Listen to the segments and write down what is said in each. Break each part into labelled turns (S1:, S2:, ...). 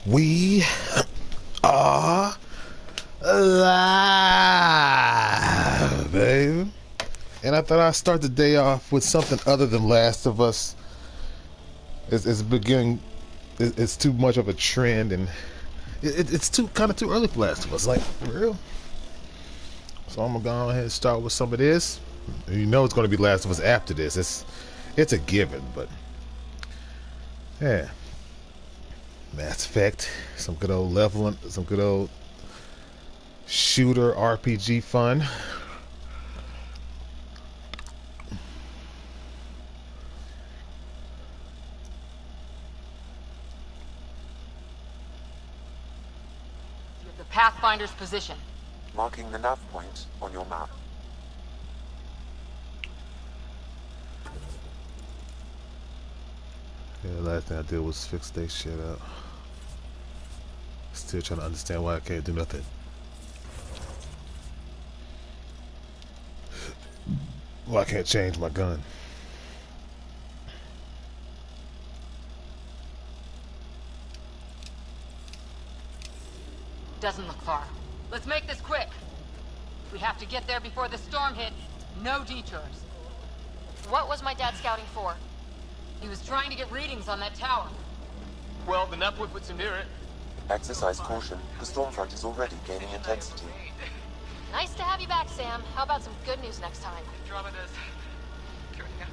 S1: We are alive, baby. And I thought I'd start the day off with something other than Last of Us. It's beginning. It's too much of a trend, and it's kind of too early for Last of Us. Like, for real. So I'm gonna go ahead and start with some of this. You know it's gonna be Last of Us after this. It's a given, but yeah. Mass Effect, some good old leveling, some good old shooter RPG fun.
S2: The Pathfinder's position.
S3: Marking the nav point on your map.
S1: Yeah, the last thing I did was fix their shit up. Still trying to understand why I can't do nothing. Why I can't change my gun.
S2: Doesn't look far. Let's make this quick. We have to get there before the storm hits. No detours.
S4: What was my dad scouting for?
S2: He was trying to get readings on that tower.
S5: Well, the nav point puts him near it.
S3: Exercise caution. The storm front is already gaining intensity.
S4: Nice to have you back, Sam. How about some good news next time?
S5: Andromeda's going out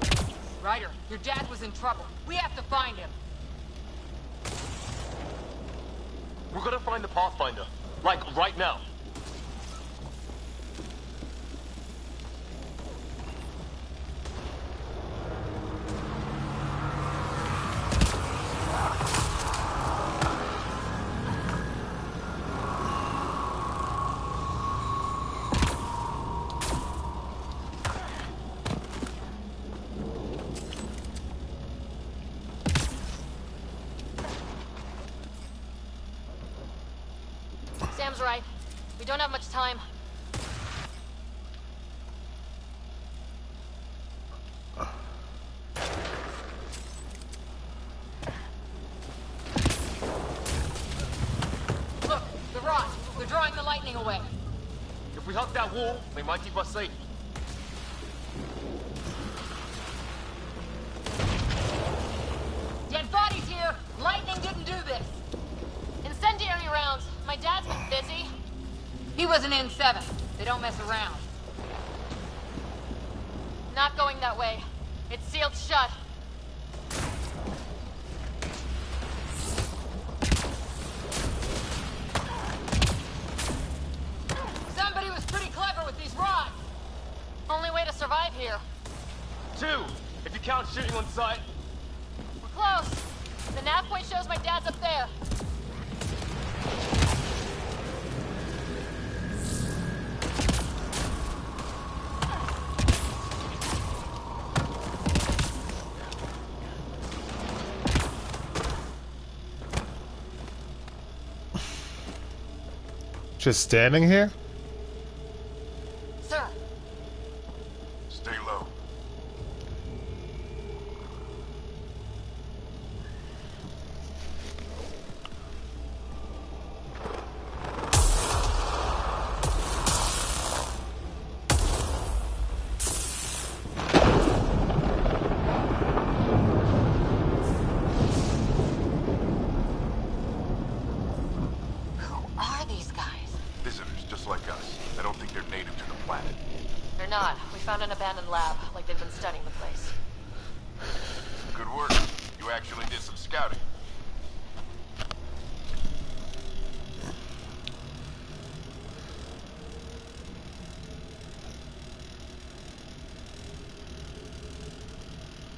S5: swell.
S2: Ryder, your dad was in trouble. We have to find him.
S5: We're gonna find the Pathfinder. Like, right now.
S4: Sam's right. We don't have much time.
S2: Look, the rods. They're drawing the lightning away.
S5: If we hug that wall, they might keep us safe.
S2: Dead bodies here. Lightning didn't do this.
S4: Incendiary rounds. My dad's been busy.
S2: He was an N7. They don't mess around.
S4: Not going that way. It's sealed shut.
S2: Somebody was pretty clever with these rods.
S4: Only way to survive here.
S5: 2, if you count shooting on sight.
S4: We're close. The nav point shows my dad's up there.
S1: Just standing here?
S4: Sir.
S6: Stay low.
S4: Not. We found an abandoned lab, like they've been studying the place.
S6: Good work. You actually did some scouting.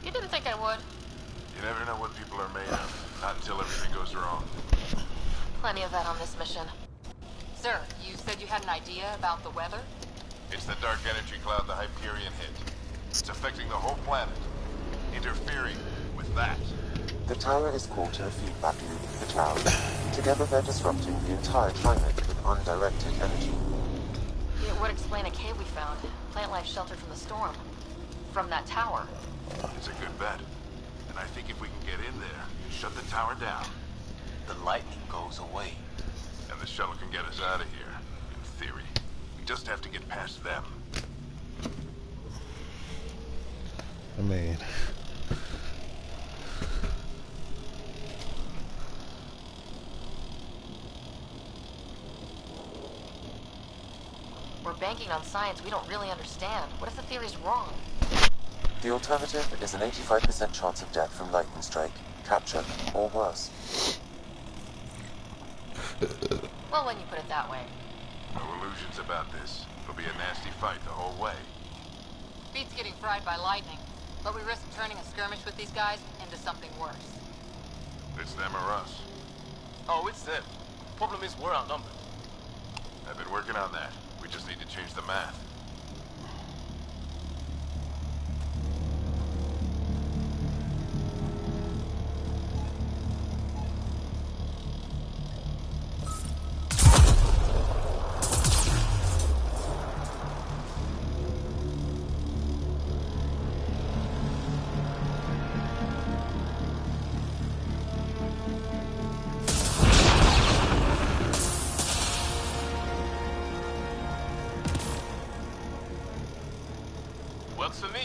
S4: You didn't think I would.
S6: You never know what people are made of. Not until everything goes wrong.
S4: Plenty of that on this mission.
S2: Sir, you said you had an idea about the weather?
S6: It's the dark energy cloud the Hyperion hit. It's affecting the whole planet. Interfering with that.
S3: The tower is caught in a feedback loop with the cloud. Together they're disrupting the entire climate with undirected energy.
S4: It would explain a cave we found. Plant life sheltered from the storm. From that tower.
S6: It's a good bet. And I think if we can get in there, shut the tower down,
S3: The lightning goes away.
S6: and the shuttle can get us out of here, in theory. We just have to get past them.
S1: I mean,
S4: We're banking on science we don't really understand. What if the theory's wrong?
S3: The alternative is an 85% chance of death from lightning strike, capture, or worse.
S4: Well, when you put it that way.
S6: No illusions about this. It'll be a nasty fight the whole way.
S2: Beats getting fried by lightning, but we risk turning a skirmish with these guys into something worse.
S6: It's them or us.
S5: Oh, it's them. Problem is, we're outnumbered.
S6: I've been working on that. We just need to change the math.
S5: Works for me.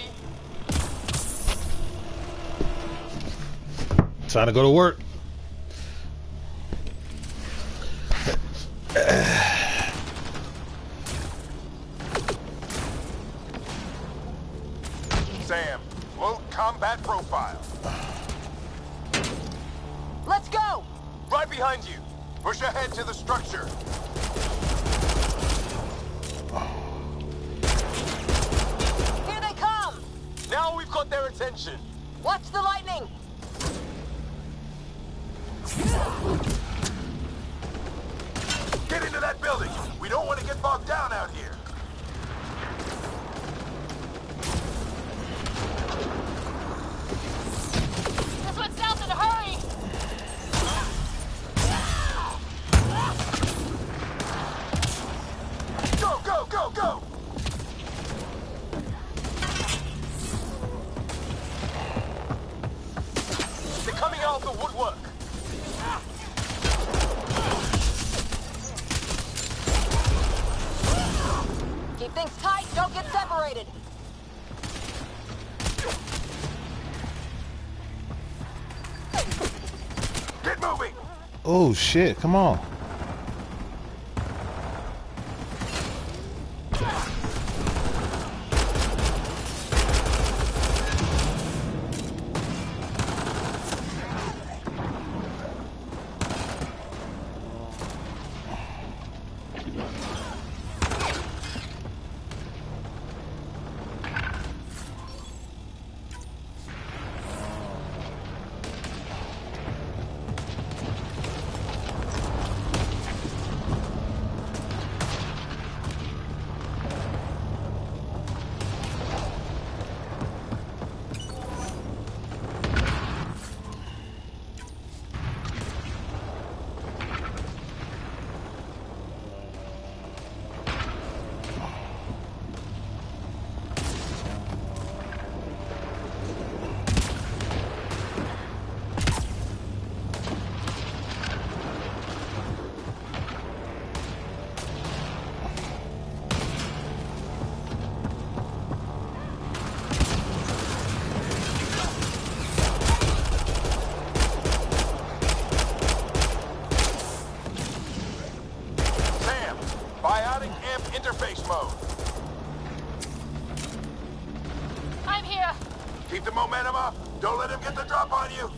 S1: time to go to work.
S6: Sam, load combat profile.
S2: Let's go!
S6: Right behind you. Push ahead to the structure.
S2: Here they come!
S5: Now we've got their attention.
S2: Watch the lightning!
S6: Get into that building. We don't want to get bogged down out here.
S4: This one's south in a hurry!
S6: Go, go, go, go!
S5: They're coming out of the woodwork.
S2: Keep things tight, don't get separated!
S6: Get moving!
S1: Oh shit, come on.
S6: Sam, biotic amp interface mode.
S4: I'm here!
S6: Keep the momentum up. Don't let him get the drop on you.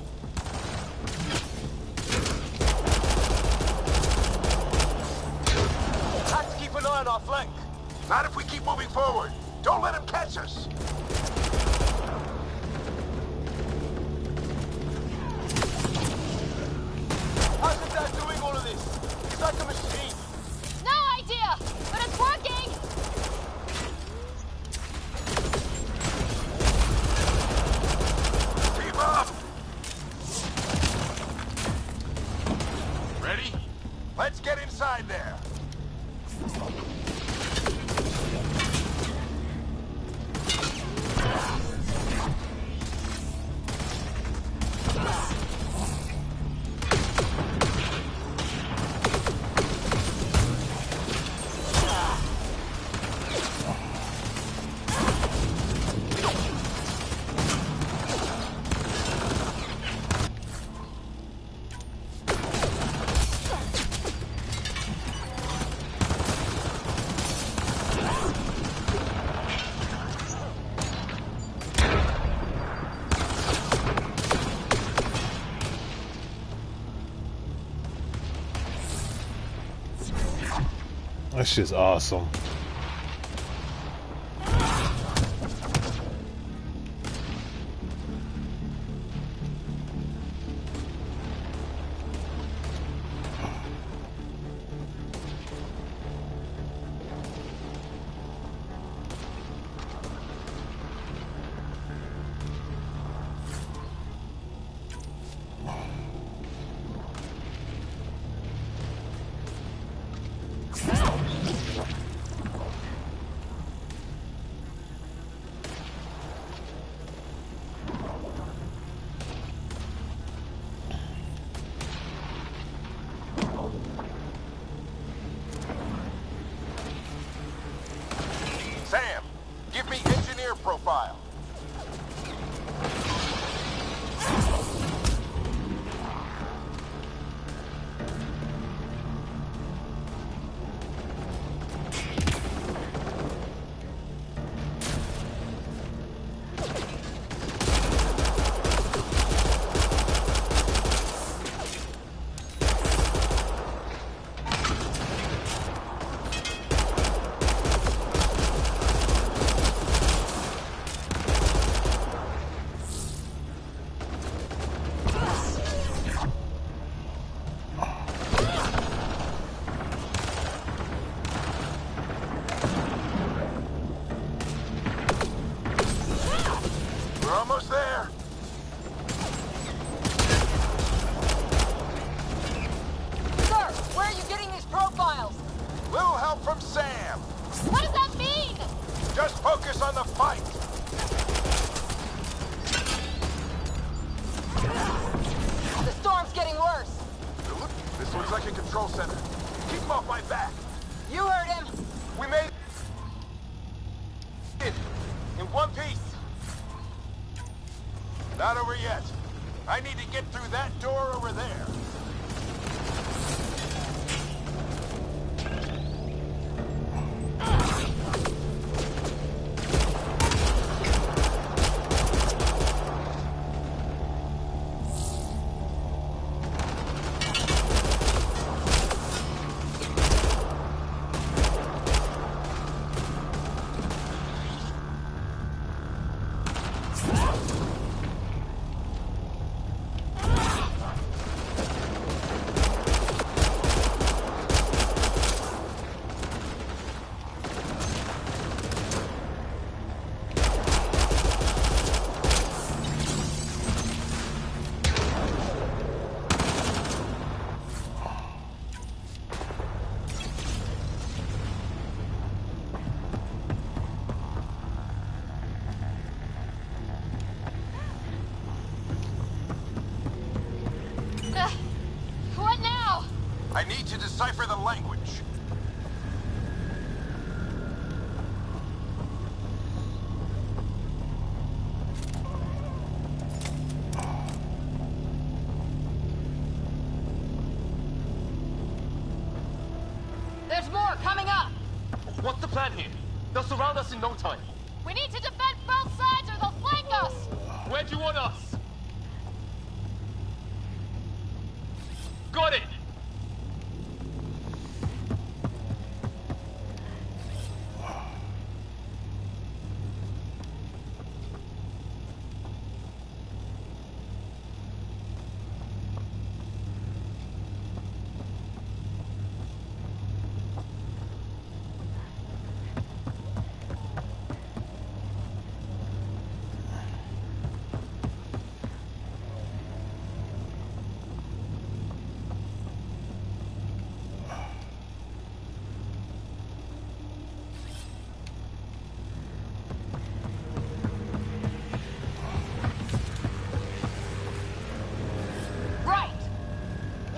S5: Have to keep an eye on our flank.
S6: Not if we keep moving forward. Don't let him catch us.
S5: How's the dad doing all of this? He's like a machine.
S4: No idea! But it's working!
S6: Keep up.
S5: Ready?
S6: Let's get inside there.
S1: That shit's awesome.
S6: Sam, give me engineer profile. We're almost there.
S2: Sir, where are you getting these profiles?
S6: Little help from Sam.
S2: What does that mean?
S6: Just focus on the fight.
S2: The storm's getting worse.
S6: This looks like a control center. Keep him off my back.
S2: You heard him.
S6: We made it in one piece. Not over yet. I need to get through that door over there.
S2: What now?
S6: I need to decipher the language.
S2: There's more coming up.
S5: What's the plan here? They'll surround us in no time.
S2: We need to defend both sides or they'll flank us.
S5: Where do you want us? Got it!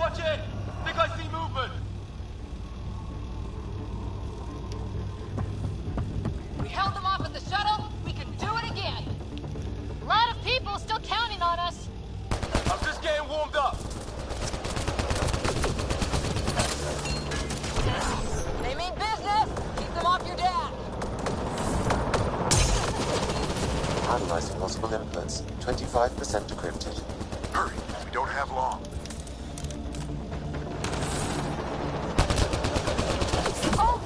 S5: Watch it! Think I see movement!
S2: We held them off at the shuttle. We can do it again. A lot of people still counting on us.
S5: I'm just getting warmed up.
S2: They mean business. Keep them off your dad.
S3: Analyzing possible inputs. 25% decrypted.
S6: Hurry, we don't have long.
S2: Oh,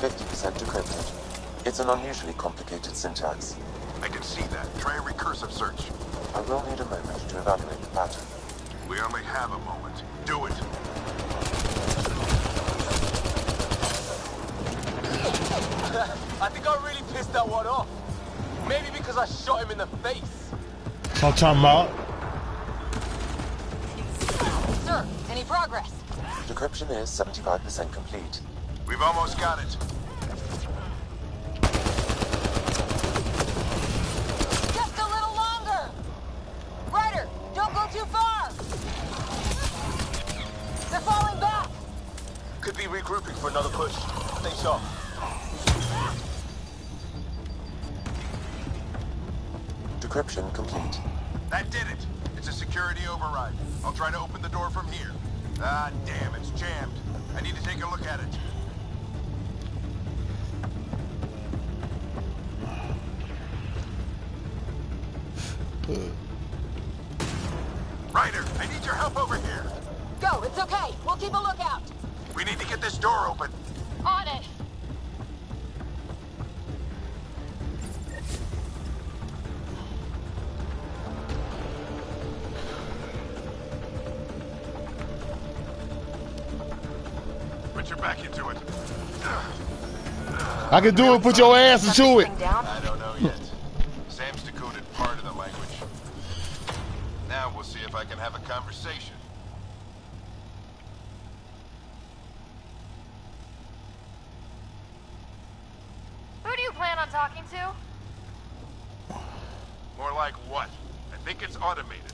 S3: 50% decrypted. It's an unusually complicated syntax.
S6: I can see that. Try a recursive search.
S3: I will need a moment to evaluate the pattern.
S6: We only have a moment. Do it.
S5: I think I really pissed that one off. Maybe because I shot him in the face.
S1: I'm talking about.
S2: Sir, any progress?
S3: Decryption is 75% complete.
S6: We've almost got it.
S2: Just a little longer! Ryder, don't go too far! They're falling back!
S5: Could be regrouping for another push. Stay sharp.
S3: Decryption complete.
S6: That did it. It's a security override. I'll try to open the door from here. Ah, damn, it's jammed. I need to take a look at it. Ryder, I need your help over here.
S2: Go, it's okay. We'll keep a lookout.
S6: We need to get this door open.
S2: On it.
S6: Put your back into it.
S1: I can do it. Put your ass into it.
S6: I don't know yet. Sam's decoded part of the language. Now we'll see if I can have a conversation.
S4: Who do you plan on talking to?
S6: More like what? I think it's automated.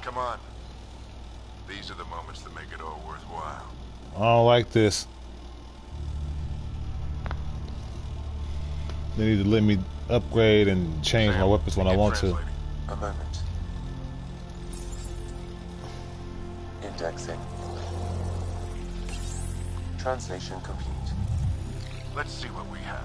S6: Come on. These are the moments that make it all worthwhile.
S1: I don't like this. They need to let me upgrade and change my
S6: Sam,
S1: weapons when I
S6: begin
S1: want to.
S6: translating.
S3: A moment. Indexing. Translation complete.
S6: Let's see what we have.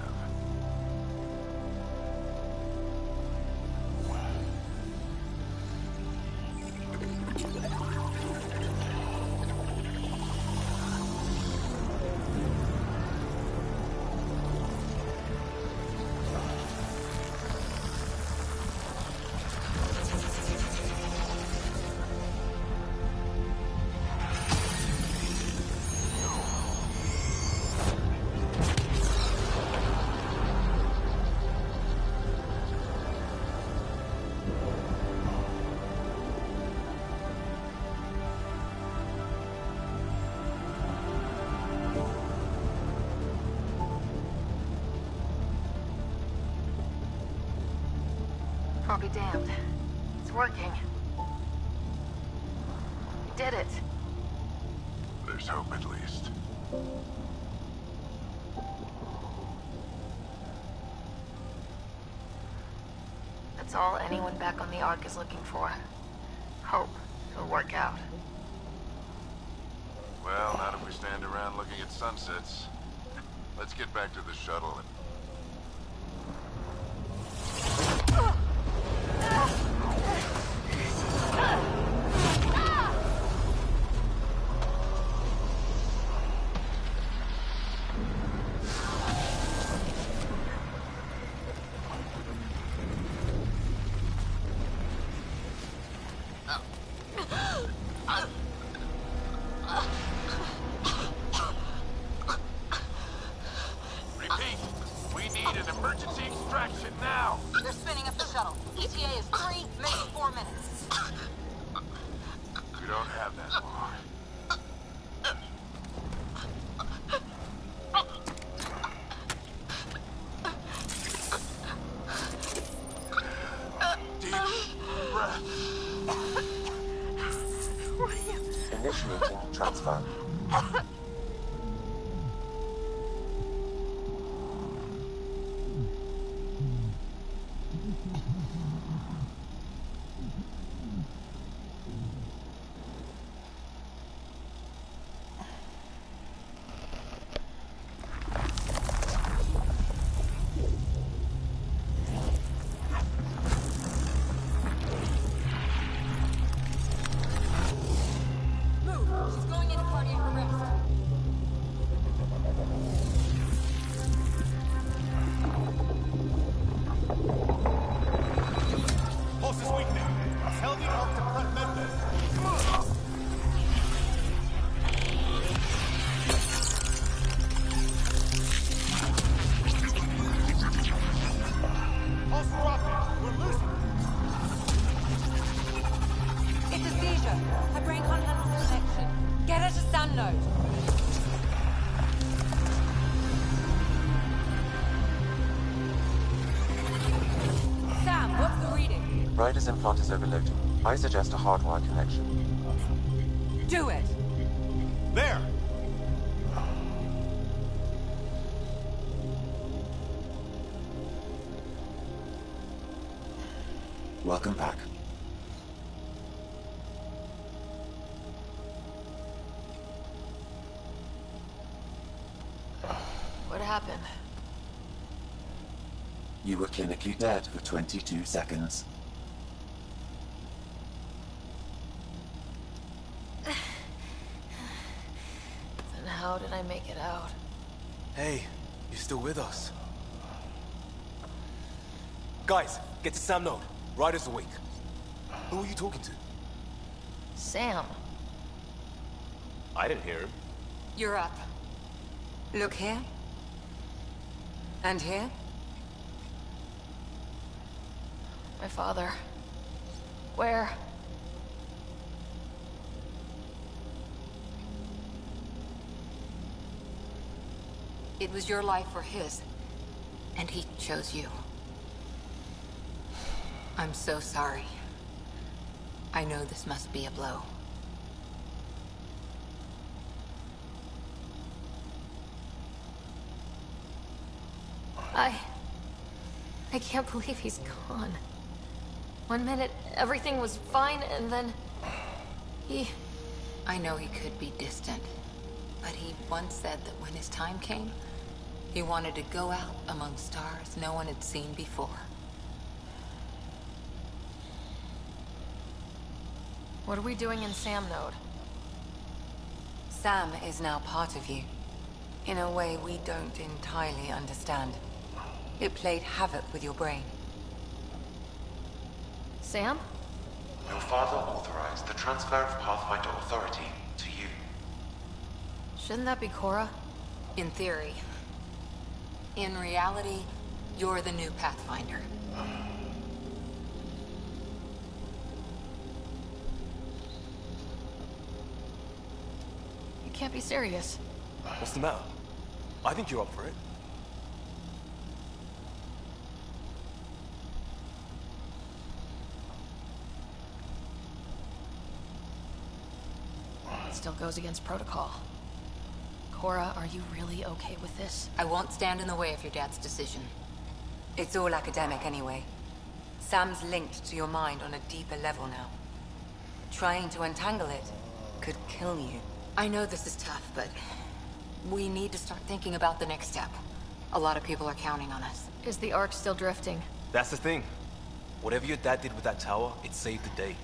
S4: I'll be damned. It's working. You did it.
S6: There's hope at least.
S4: That's all anyone back on the Ark is looking for. Hope it'll work out.
S6: Well, not if we stand around looking at sunsets. Let's get back to the shuttle and... Repeat, we need an emergency extraction now.
S2: They're spinning up the shuttle. ETA is 3, maybe 4 minutes.
S6: We don't have that long. Deep breath.
S3: Initiating transfer.
S2: Move. She's going in cardiac arrest.
S5: Pulse is weakening. Tell the ARC to prep medbay. Come on! Pulse dropping. We're losing it.
S2: It's a seizure. Her brain can't handle the connection. Get her to sound node. Sam, what's the reading?
S3: Ryder's implant is overloaded. I suggest a hardwire connection.
S2: Do it.
S5: There!
S3: Welcome back.
S4: What happened?
S3: You were clinically dead for 22 seconds.
S4: Then how did I make it out?
S5: Hey, you're still with us. Guys, get to Sam Node. Ryder's awake. Who are you talking to?
S4: Sam.
S5: I didn't hear him.
S2: You're up. Look here. And here.
S4: My father. Where?
S2: It was your life or his. And he chose you. I'm so sorry. I know this must be a blow.
S4: I can't believe he's gone. 1 minute, everything was fine, and then...
S2: I know he could be distant, but he once said that when his time came, he wanted to go out among stars no one had seen before.
S4: What are we doing in Sam Node?
S2: Sam is now part of you, in a way we don't entirely understand. It played havoc with your brain.
S4: Sam?
S3: Your father authorized the transfer of Pathfinder authority to you.
S4: Shouldn't that be Cora?
S2: In theory. In reality, you're the new Pathfinder.
S4: You can't be serious.
S5: What's the matter? I think you're up for it.
S4: It still goes against protocol. Cora, are you really okay with this?
S2: I won't stand in the way of your dad's decision. It's all academic anyway. Sam's linked to your mind on a deeper level now. Trying to untangle it could kill you. I know this is tough, but we need to start thinking about the next step. A lot of people are counting on us.
S4: Is the Ark still drifting?
S5: That's the thing. Whatever your dad did with that tower, it saved the day.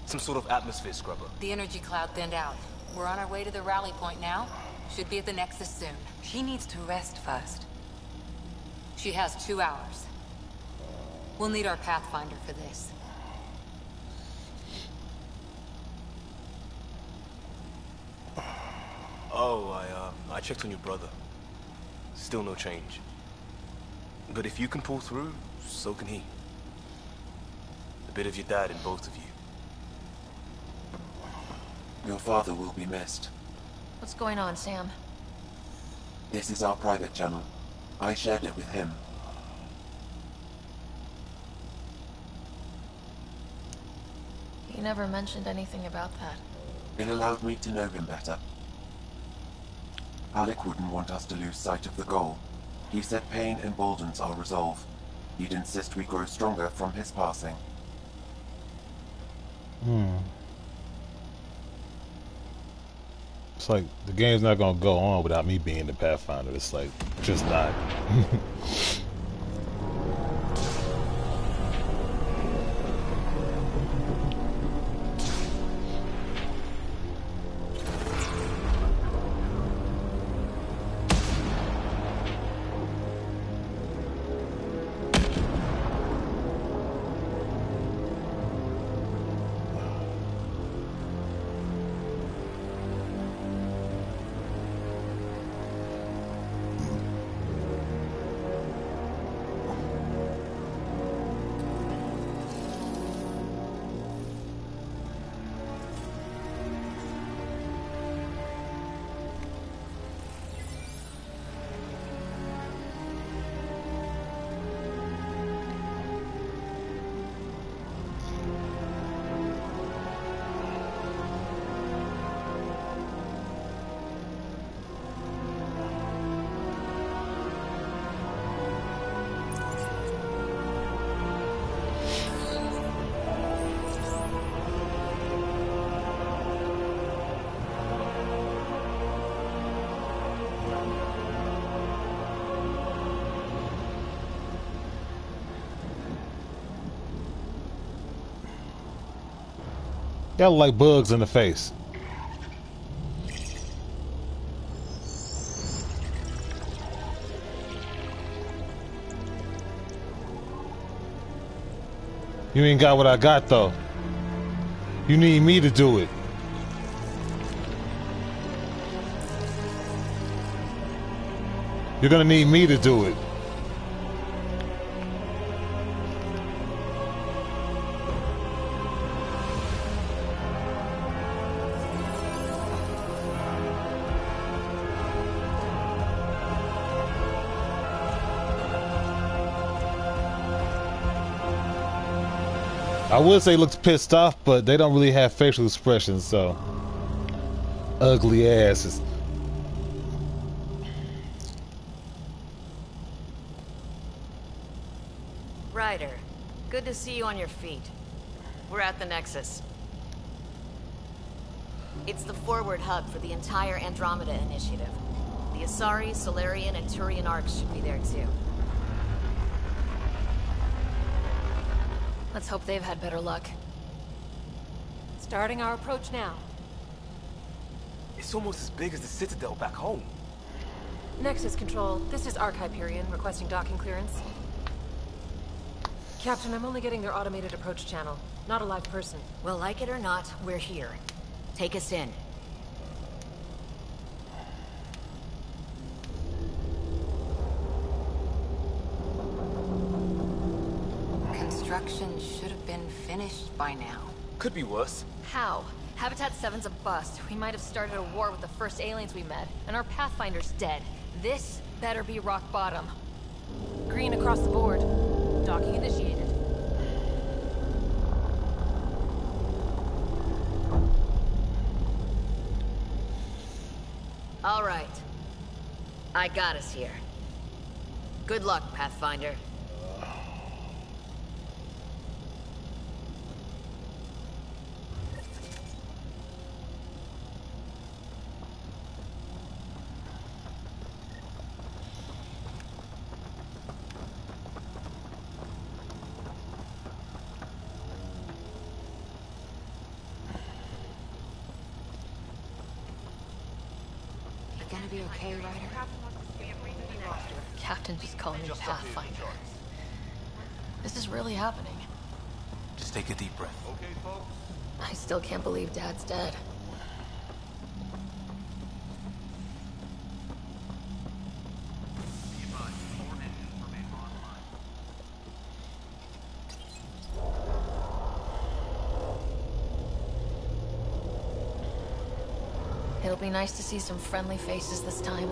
S5: Some sort of atmosphere scrubber.
S2: The energy cloud thinned out. We're on our way to the rally point now. Should be at the Nexus soon. She needs to rest first. She has 2 hours. We'll need our Pathfinder for this.
S5: Oh, I checked on your brother. Still no change. But if you can pull through, so can he. A bit of your dad in both of you.
S3: Your father will be missed.
S4: What's going on, Sam?
S3: This is our private channel. I shared it with him.
S4: He never mentioned anything about that.
S3: It allowed me to know him better. Alec wouldn't want us to lose sight of the goal. He said pain emboldens our resolve. He'd insist we grow stronger from his passing.
S1: It's like the game's not gonna go on without me being the Pathfinder. It's like just not. Y'all like bugs in the face. You ain't got what I got though. You need me to do it. You're gonna need me to do it. I would say looks pissed off, but they don't really have facial expressions, so ugly asses.
S7: Ryder, good to see you on your feet. We're at the Nexus. It's the forward hub for the entire Andromeda initiative. The Asari, Solarian, and Turian arcs should be there too.
S4: Let's hope they've had better luck.
S8: Starting our approach now.
S5: It's almost as big as the Citadel back home.
S8: Nexus Control, this is Arc Hyperion requesting docking clearance. Captain, I'm only getting their automated approach channel, not a live person.
S7: Well, like it or not, we're here. Take us in.
S2: Construction should have been finished by now.
S5: Could be worse.
S4: How? Habitat 7's a bust. We might have started a war with the first aliens we met, and our Pathfinder's dead. This better be rock bottom.
S8: Green across the board. Docking initiated.
S7: All right. I got us here. Good luck, Pathfinder.
S2: Gonna be okay, Ryder?
S4: Captain just called me Pathfinder. This is really happening.
S5: Just take a deep breath.
S4: I still can't believe Dad's dead. It'll be nice to see some friendly faces this time.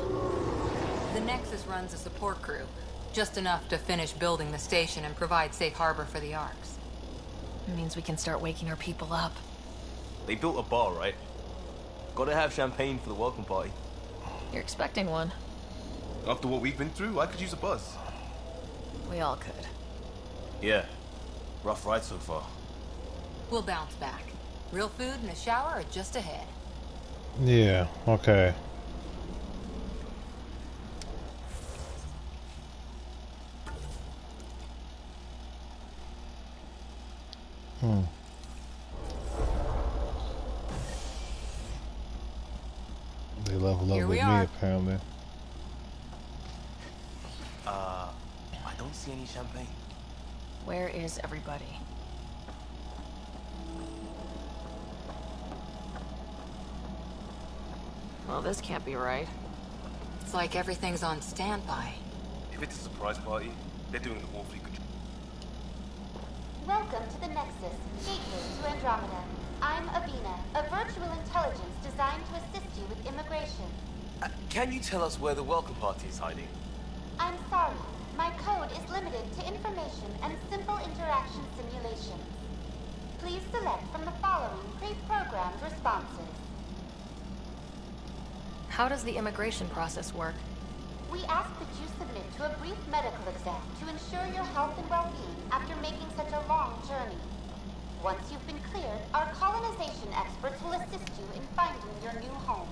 S2: The Nexus runs a support crew. Just enough to finish building the station and provide safe harbor for the arcs.
S4: It means we can start waking our people up.
S5: They built a bar, right? Gotta have champagne for the welcome party.
S4: You're expecting one.
S5: After what we've been through, I could use a buzz.
S4: We all could.
S5: Yeah. Rough ride so far.
S2: We'll bounce back. Real food and a shower are just ahead.
S1: Yeah, okay. They level up
S2: Here
S1: with
S2: we
S1: me
S2: are.
S1: apparently.
S5: I don't see any champagne.
S4: Where is everybody? Well, this can't be right.
S2: It's like everything's on standby.
S5: If it's a surprise party, they're doing an awfully good job.
S9: Welcome to the Nexus, gateway to Andromeda. I'm Avina, a virtual intelligence designed to assist you with immigration.
S5: Can you tell us where the welcome party is hiding?
S9: I'm sorry, my code is limited to information and simple interaction simulations. Please select from the following pre-programmed responses.
S4: How does the immigration process work?
S9: We ask that you submit to a brief medical exam to ensure your health and well-being after making such a long journey. Once you've been cleared, our colonization experts will assist you in finding your new home.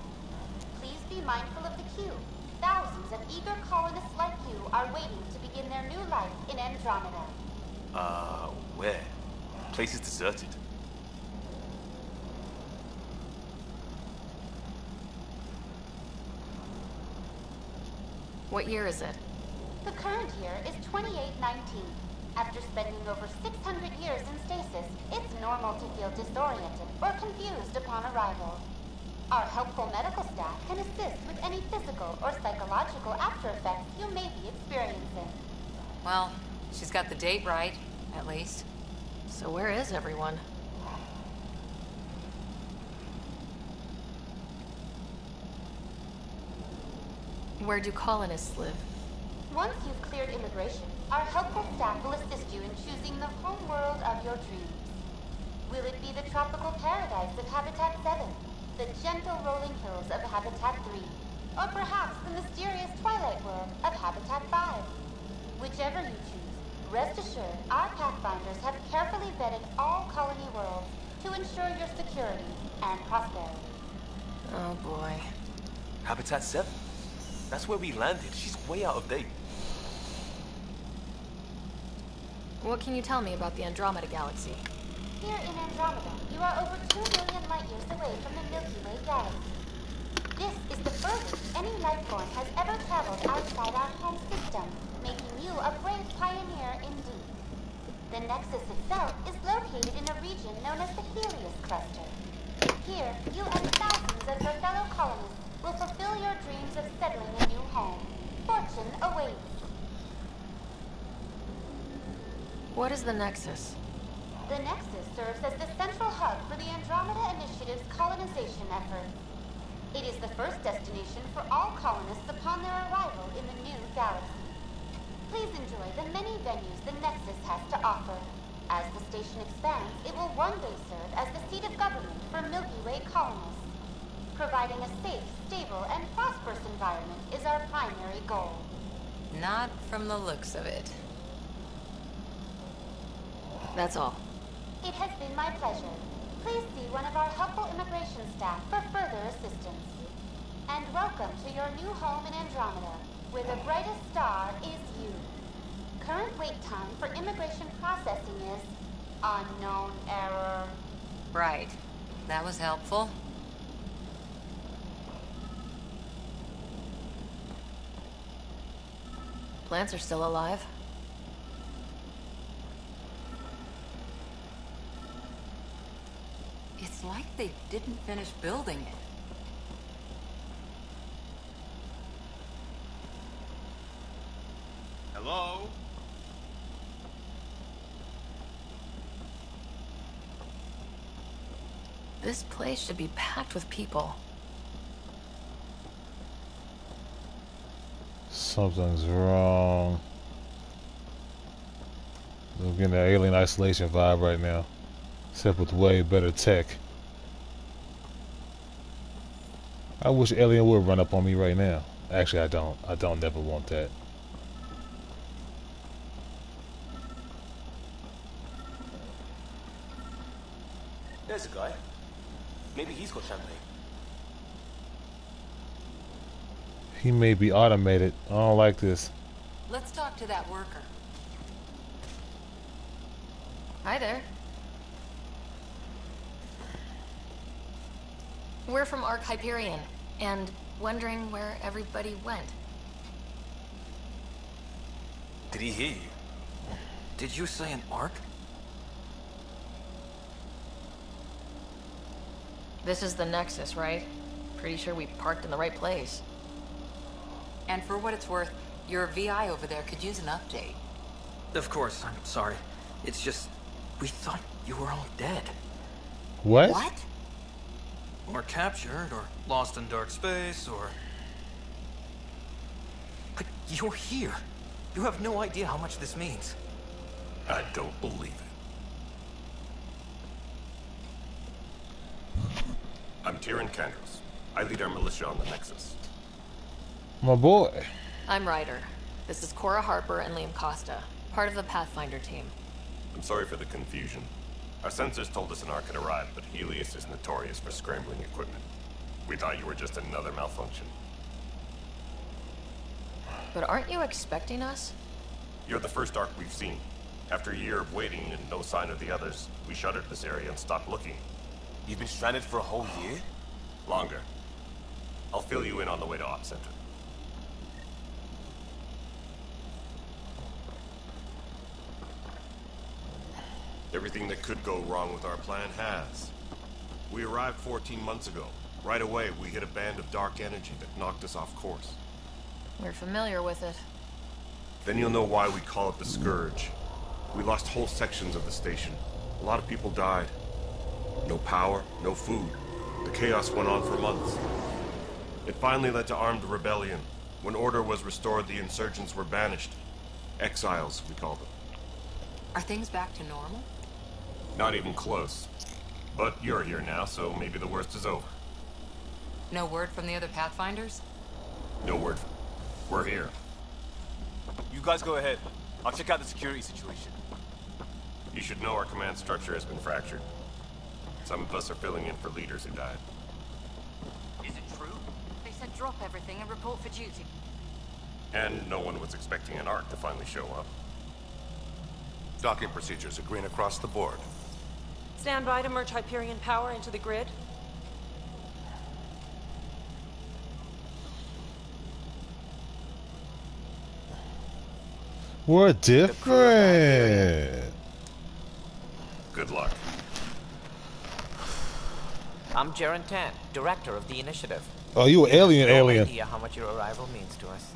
S9: Please be mindful of the queue. Thousands of eager colonists like you are waiting to begin their new life in Andromeda.
S5: Where? Place is deserted.
S4: What year is it?
S9: The current year is 2819. After spending over 600 years in stasis, it's normal to feel disoriented or confused upon arrival. Our helpful medical staff can assist with any physical or psychological after effects you may be experiencing.
S2: Well, she's got the date right, at least.
S4: So where is everyone? Where do colonists live?
S9: Once you've cleared immigration, our helpful staff will assist you in choosing the home world of your dreams. Will it be the tropical paradise of Habitat 7, the gentle rolling hills of Habitat 3, or perhaps the mysterious twilight world of Habitat 5? Whichever you choose, rest assured our Pathfinders have carefully vetted all colony worlds to ensure your security and prosperity.
S4: Oh boy.
S5: Habitat 7? That's where we landed. She's way out of date.
S4: What can you tell me about the Andromeda Galaxy?
S9: Here in Andromeda, you are over 2 million light-years away from the Milky Way galaxy. This is the furthest any life form has ever traveled outside our home system, making you a brave pioneer indeed. The Nexus itself is located in a region known as the Helios Cluster. Here, you and thousands of your fellow colonists will fulfill your dreams of settling a new home. Fortune awaits.
S4: What is the Nexus?
S9: The Nexus serves as the central hub for the Andromeda Initiative's colonization efforts. It is the first destination for all colonists upon their arrival in the new galaxy. Please enjoy the many venues the Nexus has to offer. As the station expands, it will one day serve as the seat of government for Milky Way colonists. Providing a safe, stable, and prosperous environment is our primary goal.
S2: Not from the looks of it.
S4: That's all.
S9: It has been my pleasure. Please see one of our helpful immigration staff for further assistance. And welcome to your new home in Andromeda, where the brightest star is you. Current wait time for immigration processing is unknown error.
S2: Right. That was helpful.
S4: Plants are still alive.
S2: It's like they didn't finish building it.
S6: Hello?
S4: This place should be packed with people.
S1: Something's wrong. I'm getting that alien isolation vibe right now, except with way better tech. I wish alien would run up on me right now. Actually, I don't. I don't never want that.
S5: There's a guy. Maybe he's got champagne.
S1: He may be automated. I don't like this.
S2: Let's talk to that worker.
S4: Hi there. We're from Ark Hyperion, and wondering where everybody went.
S5: Did he hear you?
S10: Did you say an ark?
S4: This is the Nexus, right? Pretty sure we parked in the right place.
S2: And for what it's worth, your VI over there could use an update.
S10: Of course, I'm sorry. It's just, we thought you were all dead.
S1: What?
S2: What?
S10: Or captured, or lost in dark space, or... But you're here. You have no idea how much this means.
S6: I don't believe it. I'm Tyrion Kandros. I lead our militia on the Nexus.
S1: My boy.
S4: I'm Ryder. This is Cora Harper and Liam Costa, part of the Pathfinder team.
S6: I'm sorry for the confusion. Our sensors told us an ark had arrived, but Helios is notorious for scrambling equipment. We thought you were just another malfunction.
S4: But aren't you expecting us?
S6: You're the first ark we've seen. After a year of waiting and no sign of the others, we shuttered this area and stopped looking.
S5: You've been stranded for a whole year?
S6: Longer. I'll fill you in on the way to Op Center. Everything that could go wrong with our plan has. We arrived 14 months ago. Right away, we hit a band of dark energy that knocked us off course.
S4: We're familiar with it.
S6: Then you'll know why we call it the Scourge. We lost whole sections of the station. A lot of people died. No power, no food. The chaos went on for months. It finally led to armed rebellion. When order was restored, the insurgents were banished. Exiles, we call them.
S2: Are things back to normal?
S6: Not even close. But you're here now, so maybe the worst is over.
S2: No word from the other Pathfinders?
S6: No word. We're here.
S5: You guys go ahead. I'll check out the security situation.
S6: You should know our command structure has been fractured. Some of us are filling in for leaders who died.
S10: Is it true?
S4: They said drop everything and report for duty.
S6: And no one was expecting an Ark to finally show up.
S11: Docking procedures are green across the board.
S8: Stand by to merge Hyperion power into the grid.
S1: We're different.
S6: Good luck.
S12: I'm Jaren Tan, director of the initiative.
S1: Oh, you an alien,
S12: No
S1: alien.
S12: idea how much your arrival means to us.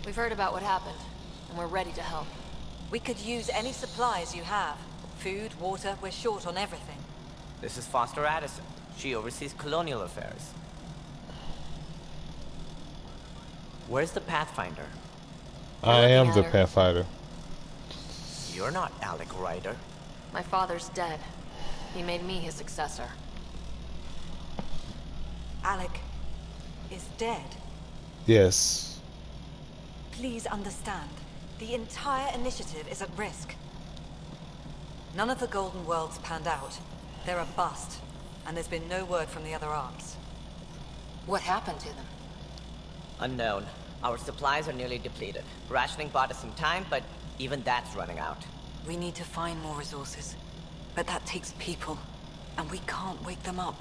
S4: We've heard about what happened, and we're ready to help.
S2: We could use any supplies you have. Food, water, we're short on everything.
S12: This is Foster Addison. She oversees colonial affairs. Where's the Pathfinder?
S1: I am the
S4: looking at her.
S1: Pathfinder.
S12: You're not Alec Ryder.
S4: My father's dead. He made me his successor.
S2: Alec is dead.
S1: Yes.
S2: Please understand. The entire initiative is at risk. None of the Golden Worlds panned out. They're a bust. And there's been no word from the other arcs. What happened to them?
S12: Unknown. Our supplies are nearly depleted. Rationing bought us some time, but even that's running out.
S2: We need to find more resources. But that takes people. And we can't wake them up.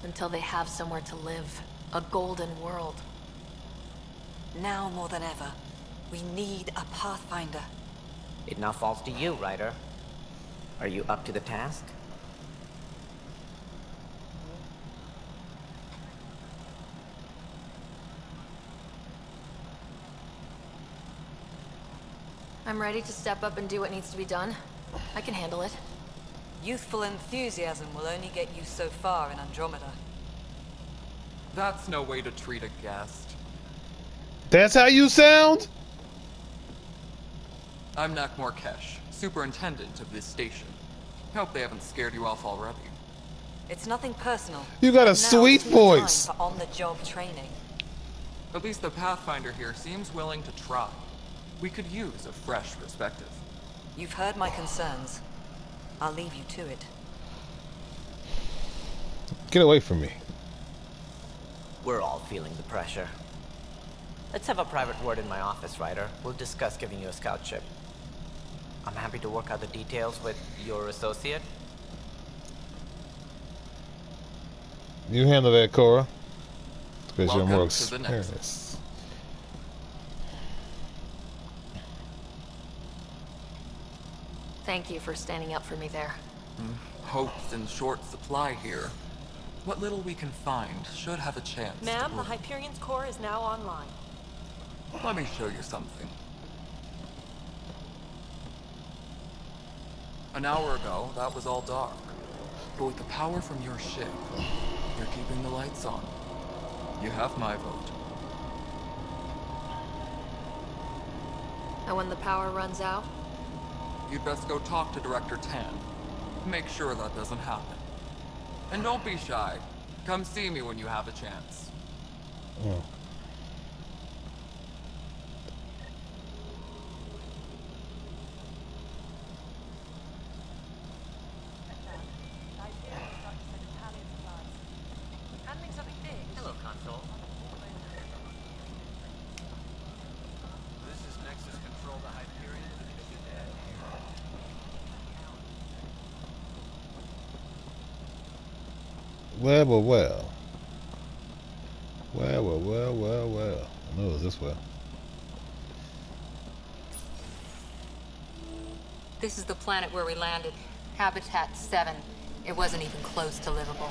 S4: Until they have somewhere to live. A golden world.
S2: Now more than ever, we need a Pathfinder.
S12: It now falls to you, Ryder. Are you up to the task?
S4: I'm ready to step up and do what needs to be done. I can handle it.
S2: Youthful enthusiasm will only get you so far in Andromeda.
S13: That's no way to treat a guest.
S1: That's how you sound?
S13: I'm Nak Morkesh, superintendent of this station. Hope they haven't scared you off already.
S2: It's nothing personal.
S1: You got a
S2: Now
S1: sweet
S2: is the
S1: voice.
S2: time for on-the-job training.
S13: At least the Pathfinder here seems willing to try. We could use a fresh perspective.
S2: You've heard my concerns. I'll leave you to it.
S1: Get away from me.
S12: We're all feeling the pressure. Let's have a private word in my office, Ryder. We'll discuss giving you a scout ship. I'm happy to work out the details with your associate.
S1: You handle that, Cora. Because you're
S13: Welcome
S1: more
S13: to the Nexus.
S1: experienced.
S4: Thank you for standing up for me there.
S13: Hope's in short supply here. What little we can find should have a chance.
S8: Ma'am, the Hyperion's core is now online.
S13: Let me show you something. An hour ago, that was all dark. But with the power from your ship, you're keeping the lights on. You have my vote.
S4: And when the power runs out?
S13: You'd best go talk to Director Tan. Make sure that doesn't happen. And don't be shy. Come see me when you have a chance.
S1: Oh.
S12: Hello, Console. This is Nexus Control to Hyperion.
S1: Well, well, well. Well. I know it was this way.
S2: This is the planet where we landed. Habitat 7. It wasn't even close to livable.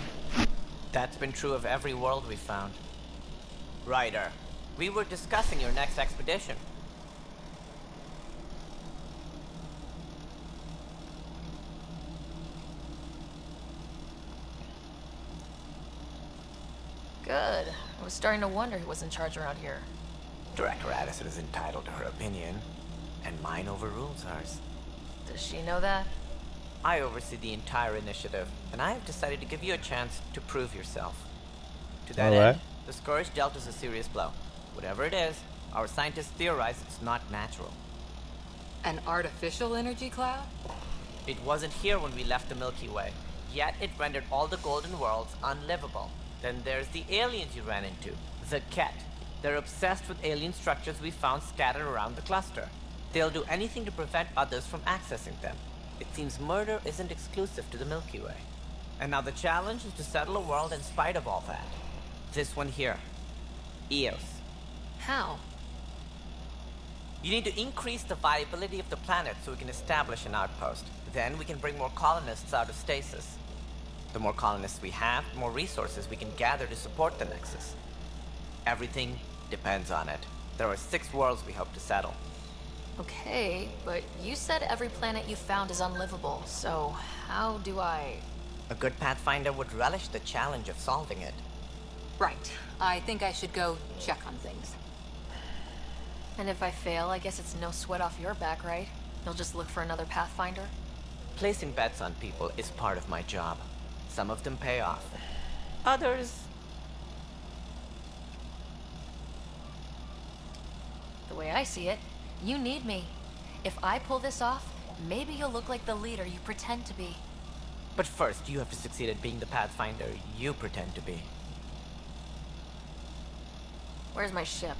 S12: That's been true of every world we found. Ryder, we were discussing your next expedition.
S4: Good. I was starting to wonder who was in charge around here.
S12: Director Addison is entitled to her opinion, and mine overrules hers.
S4: Does she know that?
S12: I oversee the entire initiative, and I have decided to give you a chance to prove yourself. To that end, the Scourge dealt us a serious blow. Whatever it is, our scientists theorize it's not natural.
S2: An artificial energy cloud?
S12: It wasn't here when we left the Milky Way, yet it rendered all the golden worlds unlivable. Then there's the aliens you ran into, the Ket. They're obsessed with alien structures we found scattered around the cluster. They'll do anything to prevent others from accessing them. It seems murder isn't exclusive to the Milky Way. And now the challenge is to settle a world in spite of all that. This one here. Eos.
S4: How?
S12: You need to increase the viability of the planet so we can establish an outpost. Then we can bring more colonists out of stasis. The more colonists we have, the more resources we can gather to support the Nexus. Everything depends on it. There are 6 worlds we hope to settle.
S4: Okay, but you said every planet you found is unlivable, so how do I...
S12: A good Pathfinder would relish the challenge of solving it.
S2: Right. I think I should go check on things.
S4: And if I fail, I guess it's no sweat off your back, right? You'll just look for another Pathfinder?
S12: Placing bets on people is part of my job. Some of them pay off. Others...
S4: The way I see it, you need me. If I pull this off, maybe you'll look like the leader you pretend to be.
S12: But first, you have to succeed at being the Pathfinder you pretend to be.
S4: Where's my ship?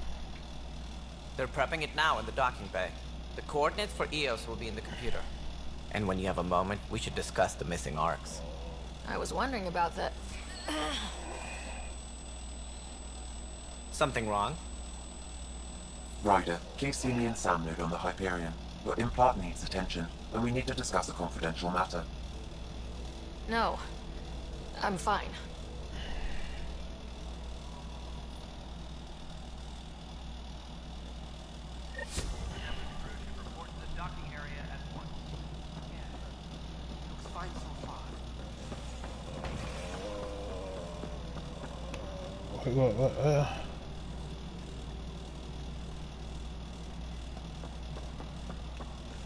S12: They're prepping it now in the docking bay. The coordinates for Eos will be in the computer. And when you have a moment, we should discuss the missing arcs.
S4: I was wondering about that.
S12: Something wrong?
S3: Ryder, Casey and Sam node on the Hyperion. Your implant needs attention, and we need to discuss a confidential matter.
S4: No. I'm fine.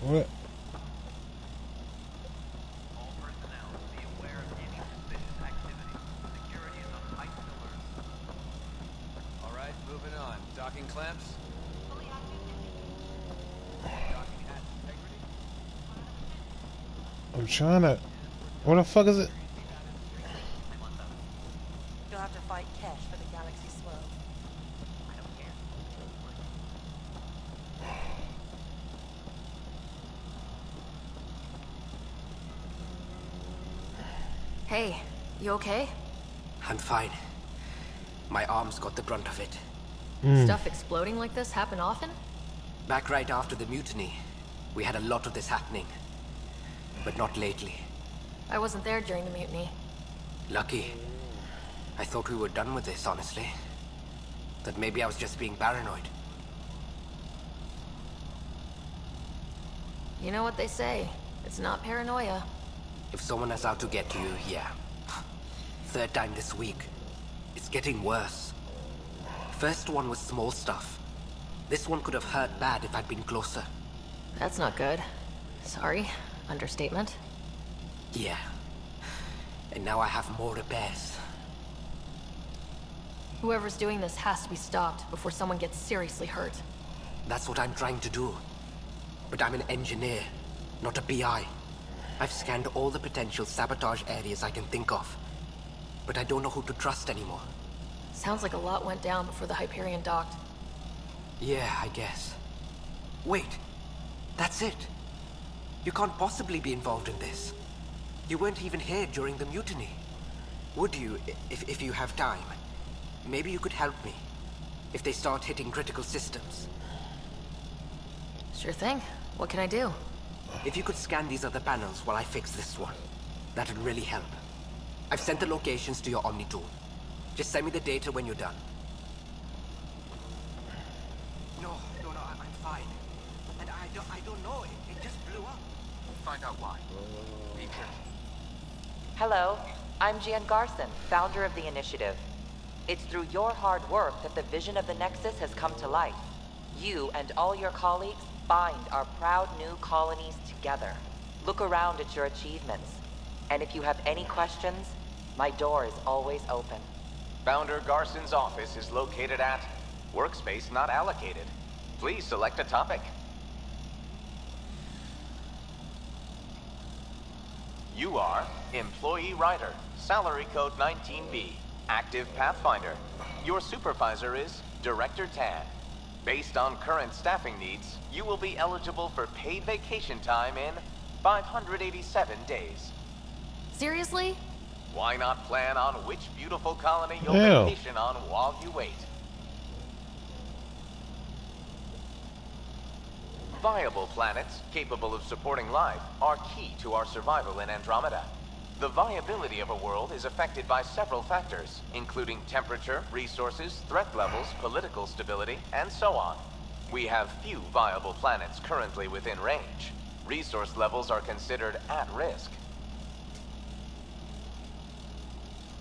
S1: What?
S14: All personnel be aware of any suspicious activity. Security is on heightened alert.
S15: All right, moving on. Docking clamps. Docking hatch integrity.
S1: I'm trying to... What the fuck is it?
S16: You'll have to fight Kesh for the Galaxy Swirl. I don't care.
S4: Hey, you okay?
S10: I'm fine. My arms got the brunt of it.
S4: Stuff exploding like this happen often?
S10: Back right after the mutiny, we had a lot of this happening. But not lately.
S4: I wasn't there during the mutiny.
S10: Lucky. I thought we were done with this, honestly. That maybe I was just being paranoid.
S4: You know what they say. It's not paranoia.
S10: If someone is out to get you, yeah. 3rd time this week. It's getting worse. First one was small stuff. This one could have hurt bad if I'd been closer.
S4: That's not good. Sorry. Understatement.
S10: Yeah. And now I have more repairs.
S4: Whoever's doing this has to be stopped before someone gets seriously hurt.
S10: That's what I'm trying to do. But I'm an engineer, not a PI. I've scanned all the potential sabotage areas I can think of. But I don't know who to trust anymore.
S4: Sounds like a lot went down before the Hyperion docked.
S10: Yeah, I guess. Wait. That's it. You can't possibly be involved in this. You weren't even here during the mutiny. Would you, if you have time? Maybe you could help me. if they start hitting critical systems.
S4: Sure thing. What can I do?
S10: If you could scan these other panels while I fix this one, that would really help. I've sent the locations to your Omni tool. Just send me the data when you're done. No, I'm fine. And I don't know, it just blew up.
S13: Find out why. Be careful.
S17: Hello, I'm Jan Garson, founder of the initiative. It's through your hard work that the vision of the Nexus has come to life. You and all your colleagues bind our proud new colonies together. Look around at your achievements. And if you have any questions, my door is always open.
S15: Founder Garson's office is located at Workspace Not Allocated. Please select a topic. You are Employee Writer, Salary Code 19B, Active Pathfinder. Your supervisor is Director Tan. Based on current staffing needs, you will be eligible for paid vacation time in 587 days.
S4: Seriously?
S15: Why not plan on which beautiful colony you'll vacation on while you wait? Viable planets capable of supporting life are key to our survival in Andromeda. The viability of a world is affected by several factors, including temperature, resources, threat levels, political stability, and so on. We have few viable planets currently within range. Resource levels are considered at risk.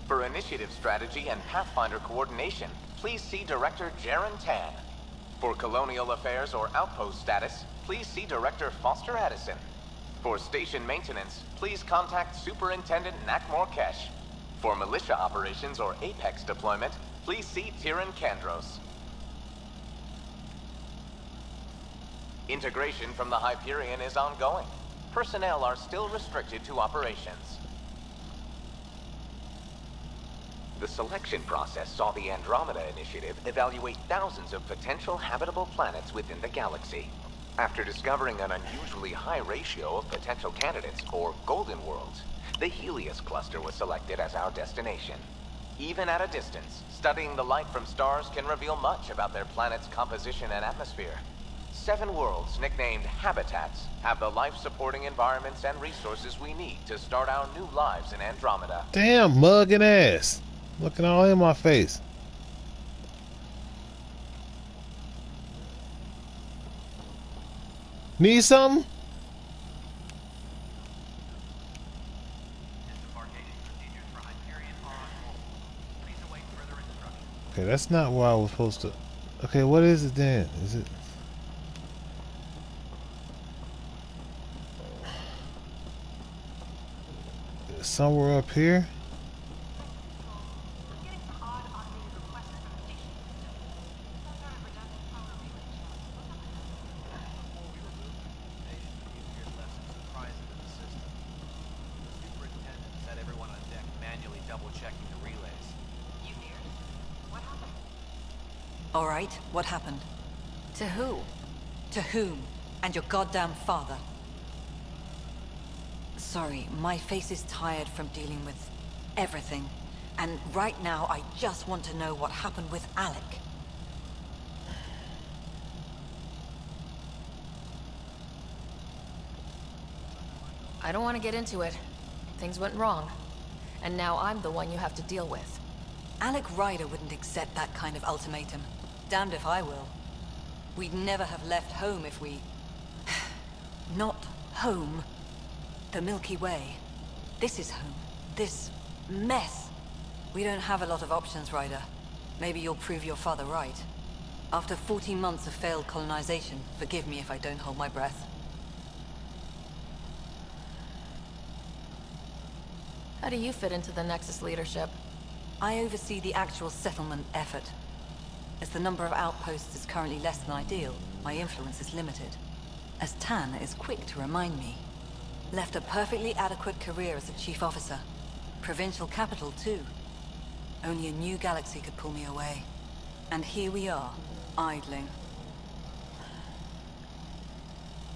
S15: For initiative strategy and Pathfinder coordination, please see Director Jaren Tan. For colonial affairs or outpost status, please see Director Foster Addison. For station maintenance, please contact Superintendent Nakmor Kesh. For militia operations or Apex deployment, please see Tyran Kandros. Integration from the Hyperion is ongoing. Personnel are still restricted to operations. The selection process saw the Andromeda Initiative evaluate thousands of potential habitable planets within the galaxy. After discovering an unusually high ratio of potential candidates, or golden worlds, the Helios cluster was selected as our destination. Even at a distance, studying the light from stars can reveal much about their planet's composition and atmosphere. 7 worlds, nicknamed habitats, have the life-supporting environments and resources we need to start our new lives in Andromeda.
S1: Damn, mugging ass. Looking all in my face. Need something? Okay, that's not where I was supposed to. Okay, what is it then? Is it somewhere up here?
S2: All right, what happened?
S4: To who?
S2: To whom? And your goddamn father. Sorry, my face is tired from dealing with everything. And right now, I just want to know what happened with Alec.
S4: I don't want to get into it. Things went wrong. And now I'm the one you have to deal with.
S2: Alec Ryder wouldn't accept that kind of ultimatum. Damned if I will. We'd never have left home if we... Not home. The Milky Way. This is home. This mess. We don't have a lot of options, Ryder. Maybe you'll prove your father right. After 14 months of failed colonization, forgive me if I don't hold my breath.
S4: How do you fit into the Nexus leadership?
S2: I oversee the actual settlement effort. As the number of outposts is currently less than ideal, my influence is limited. As Tan is quick to remind me. Left a perfectly adequate career as a chief officer. Provincial capital, too. Only a new galaxy could pull me away. And here we are, idling.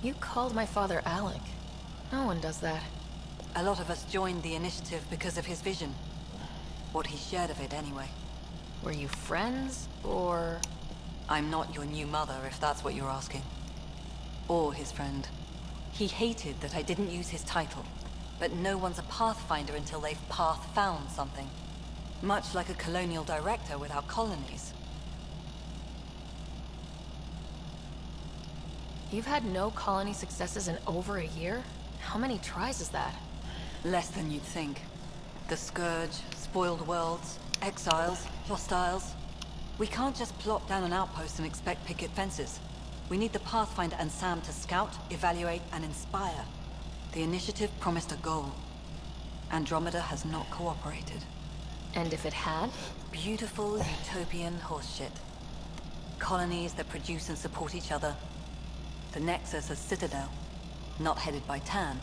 S4: You called my father Alec. No one does that.
S2: A lot of us joined the initiative because of his vision. What he shared of it, anyway.
S4: Were you friends, or...?
S2: I'm not your new mother, if that's what you're asking. Or his friend. He hated that I didn't use his title. But no one's a pathfinder until they've path-found something. Much like a colonial director without colonies.
S4: You've had no colony successes in over a year? How many tries is that?
S2: Less than you'd think. The Scourge, spoiled worlds, exiles, hostiles. We can't just plop down an outpost and expect picket fences. We need the Pathfinder and Sam to scout, evaluate, and inspire. The initiative promised a goal. Andromeda has not cooperated.
S4: And if it had?
S2: Beautiful utopian horseshit. Colonies that produce and support each other. The Nexus a citadel, not headed by Tan,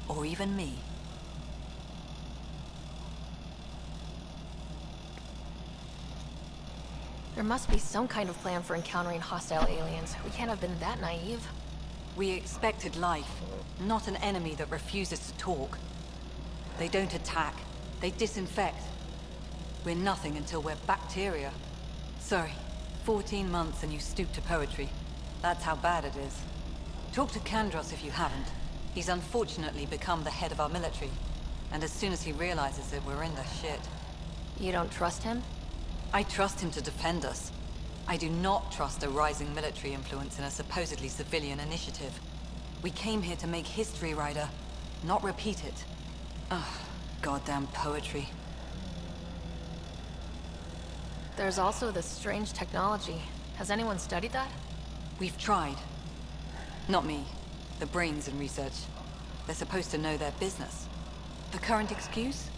S2: or even me.
S4: There must be some kind of plan for encountering hostile aliens. We can't have been that naive.
S2: We expected life, not an enemy that refuses to talk. They don't attack, they disinfect. We're nothing until we're bacteria. Sorry, 14 months and you stoop to poetry. That's how bad it is. Talk to Kandros if you haven't. He's unfortunately become the head of our military. And as soon as he realizes it, we're in the shit.
S4: You don't trust him?
S2: I trust him to defend us. I do not trust a rising military influence in a supposedly civilian initiative. We came here to make history, Ryder, not repeat it. Ugh, goddamn poetry.
S4: There's also this strange technology. Has anyone studied that?
S2: We've tried. Not me. The brains in research. They're supposed to know their business. The current excuse?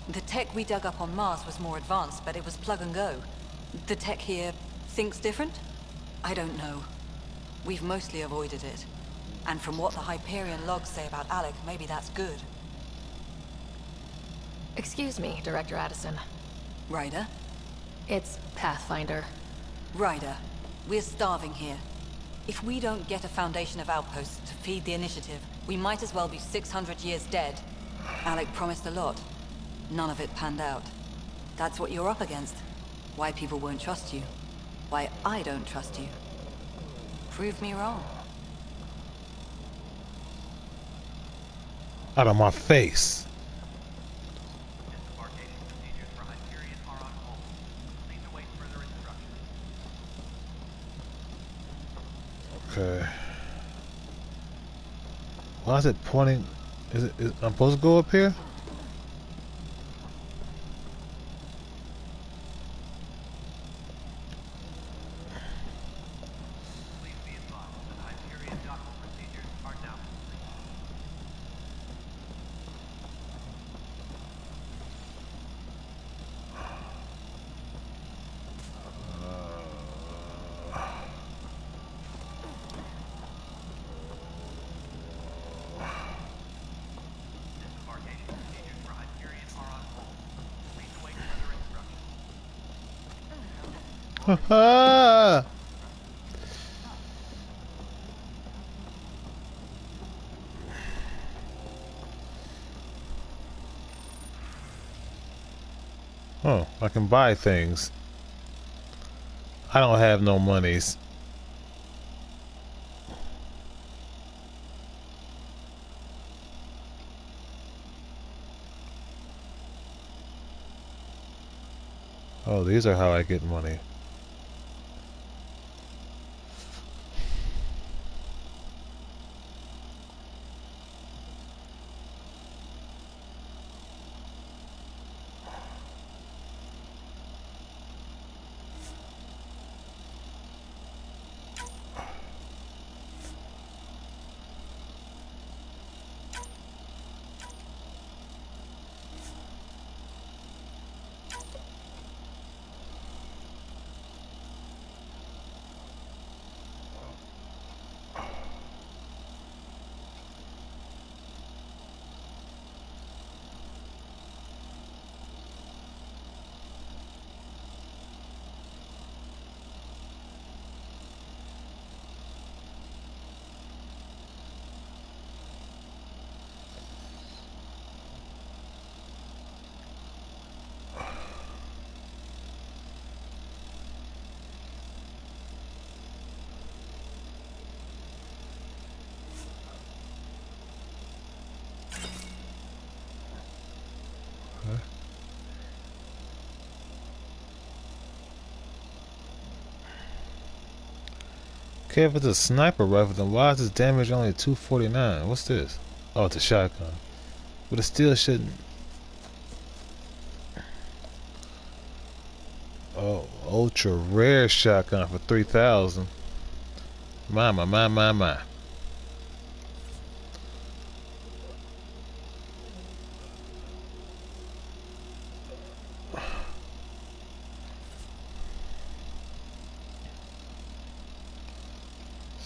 S2: The tech we dug up on Mars was more advanced, but it was plug and go. The tech here thinks different? I don't know. We've mostly avoided it. And from what the Hyperion logs say about Alec, maybe that's good.
S4: Excuse me, Director Addison.
S2: Ryder?
S4: It's Pathfinder.
S2: Ryder, we're starving here. If we don't get a foundation of outposts to feed the initiative, we might as well be 600 years dead. Alec promised a lot. None of it panned out. That's what you're up against. Why people won't trust you. Why I don't trust you. Prove me wrong.
S1: Out of my face. Okay. Why is it pointing? Is I'm supposed to go up here? Oh, I can buy things. I don't have no monies. Oh, these are how I get money. Okay, if it's a sniper rifle, then why is this damage only 249? What's this? Oh, it's a shotgun. But it still shouldn't. Oh, ultra rare shotgun for 3,000. My.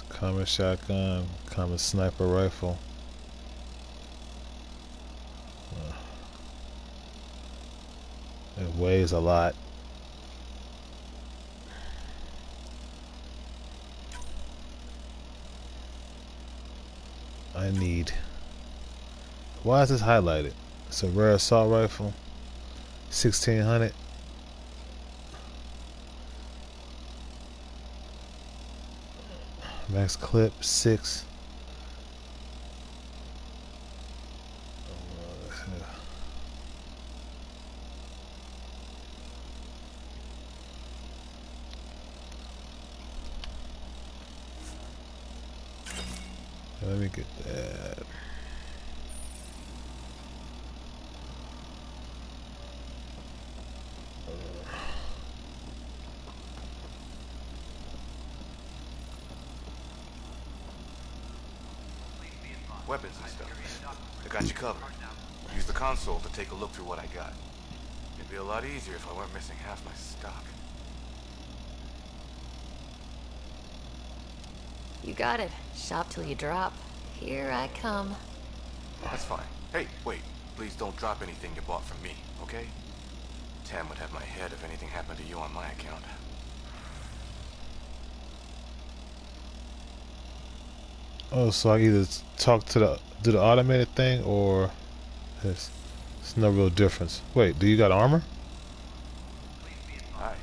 S1: Common shotgun, common sniper rifle. It weighs a lot. I need. Why is this highlighted? It's a rare assault rifle. 1600. Max clip 6. Let me get that.
S5: Weapons and stuff. I got you covered. Use the console to take a look through what I got. It'd be a lot easier if I weren't missing half my stock.
S4: You got it. Shop till you drop. Here I come.
S5: That's fine. Hey, wait. Please don't drop anything you bought from me, okay? Tam would have my head if anything happened to you on my account.
S1: Oh, so I either talk to do the automated thing or it's no real difference. Wait, do you got armor?
S5: Alright.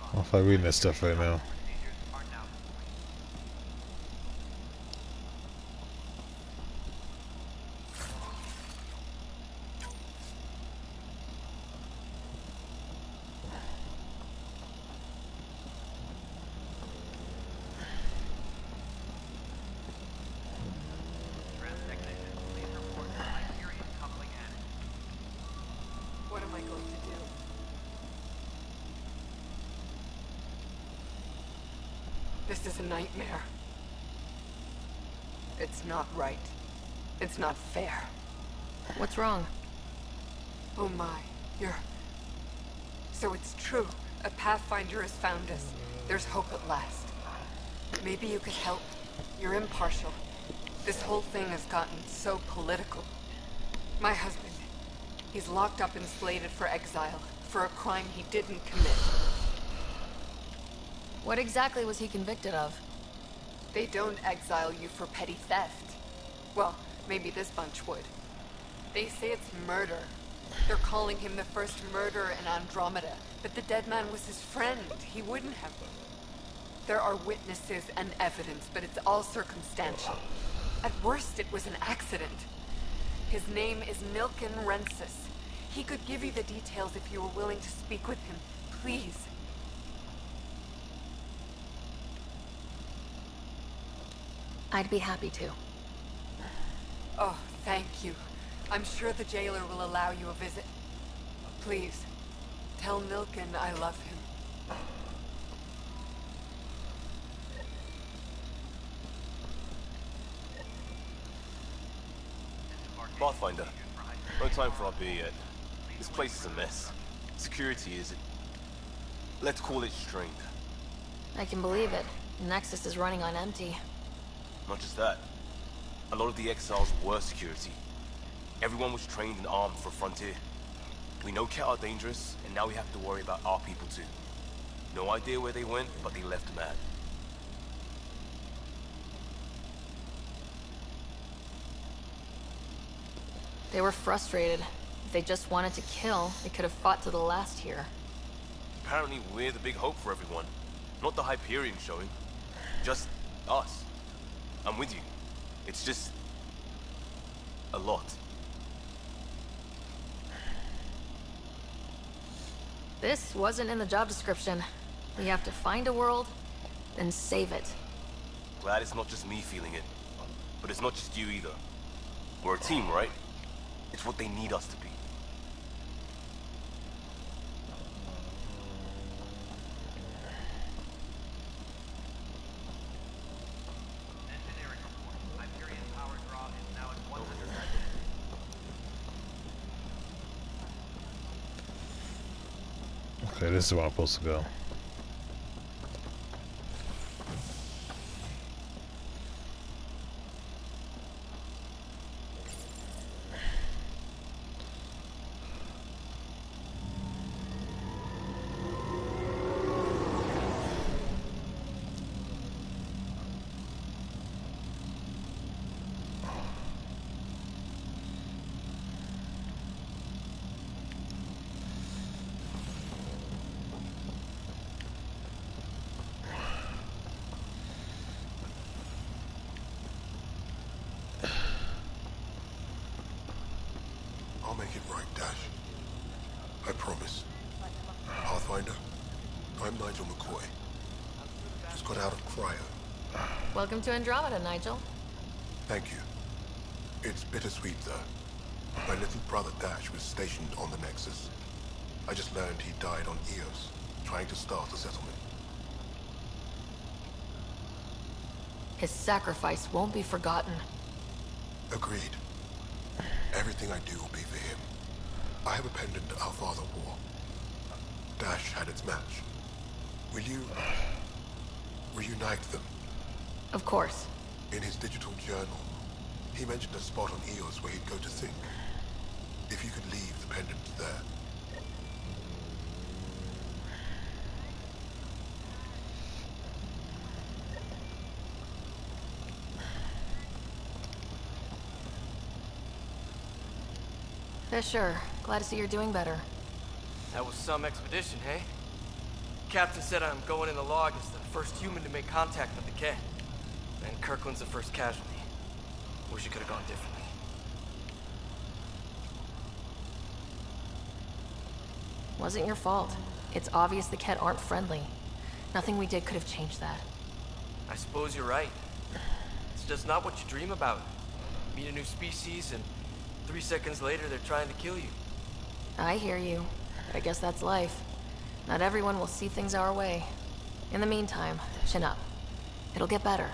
S1: I don't know if I'm reading that stuff right now.
S8: What am I going to do? This is a nightmare. It's not right. It's not fair.
S4: What's wrong?
S8: Oh my, you're... So it's true. A Pathfinder has found us. There's hope at last. Maybe you could help. You're impartial. This whole thing has gotten so political. My husband, he's locked up and slated for exile for a crime he didn't commit.
S4: What exactly was he convicted of?
S8: They don't exile you for petty theft. Well, maybe this bunch would. They say it's murder. They're calling him the first murderer in Andromeda, but the dead man was his friend. He wouldn't have. There are witnesses and evidence, but it's all circumstantial. At worst, it was an accident. His name is Milken Rensis. He could give you the details if you were willing to speak with him. Please.
S4: I'd be happy to.
S8: Oh, thank you. I'm sure the jailer will allow you a visit. Please, tell Milken I love him.
S5: Pathfinder, no time for our beer yet. This place is a mess. Security is... let's call it strained.
S4: I can believe it. Nexus is running on empty.
S5: Not just that. A lot of the exiles were security. Everyone was trained and armed for Frontier. We know Cat are dangerous, and now we have to worry about our people too. No idea where they went, but they left mad.
S4: They were frustrated. If they just wanted to kill, they could have fought to the last here.
S5: Apparently we're the big hope for everyone. Not the Hyperion showing. Just us. I'm with you. It's just... a lot.
S4: This wasn't in the job description. We have to find a world, then save it.
S5: Glad it's not just me feeling it. But it's not just you either. We're a team, right? It's what they need us to be.
S14: Engineering report. Hyperion power draw is now at 100%.
S1: Okay, this is where I'm supposed to go.
S11: I'll make it right, Dash. I promise. Pathfinder, I'm Nigel McCoy. Just got out of cryo.
S4: Welcome to Andromeda, Nigel.
S11: Thank you. It's bittersweet, though. My little brother Dash was stationed on the Nexus. I just learned he died on Eos, trying to start a settlement.
S4: His sacrifice won't be forgotten.
S11: Agreed. Everything I do will be for him. I have a pendant our father wore. Dash had its match. Will you... reunite them?
S4: Of course.
S11: In his digital journal, he mentioned a spot on Eos where he'd go to think. If you could leave the pendant there.
S4: Fisher, glad to see you're doing better.
S18: That was some expedition, hey? Captain said I'm going in the log as the first human to make contact with the K. And Kirkland's the first casualty. Wish it could have gone differently.
S4: Wasn't your fault. It's obvious the Ket aren't friendly. Nothing we did could have changed that.
S18: I suppose you're right. It's just not what you dream about. Meet a new species and 3 seconds later they're trying to kill you.
S4: I hear you, but I guess that's life. Not everyone will see things our way. In the meantime, chin up. It'll get better.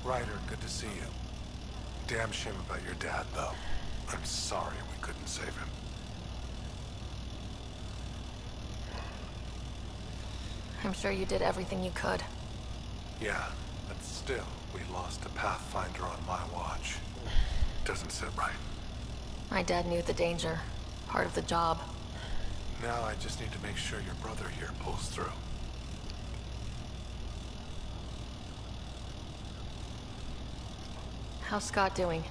S11: Ryder, good to see you. Damn shame about your dad, though. I'm sorry we couldn't save him.
S4: I'm sure you did everything you could.
S11: Yeah, but still, we lost a Pathfinder on my watch. Doesn't sit right.
S4: My dad knew the danger. Part of the job.
S11: Now I just need to make sure your brother here pulls through.
S4: How's Scott doing?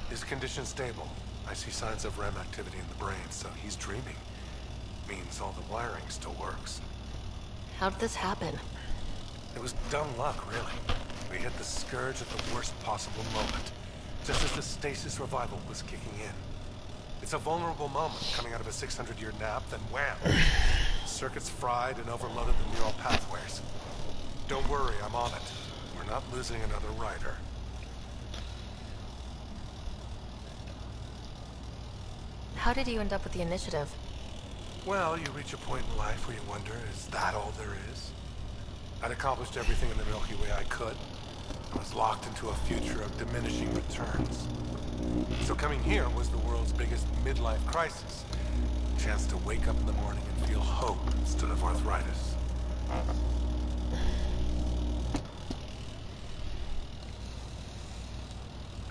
S11: His condition's stable. I see signs of REM activity in the brain, so he's dreaming. Means all the wiring still works.
S4: How did this happen?
S11: It was dumb luck, really. We hit the Scourge at the worst possible moment, just as the stasis revival was kicking in. It's a vulnerable moment coming out of a 600-year nap, then wham! Circuits fried and overloaded the neural pathways. Don't worry, I'm on it. We're not losing another rider.
S4: How did you end up with the initiative?
S11: Well, you reach a point in life where you wonder, is that all there is? I'd accomplished everything in the Milky Way I could. I was locked into a future of diminishing returns. So coming here was the world's biggest midlife crisis. A chance to wake up in the morning and feel hope instead of arthritis.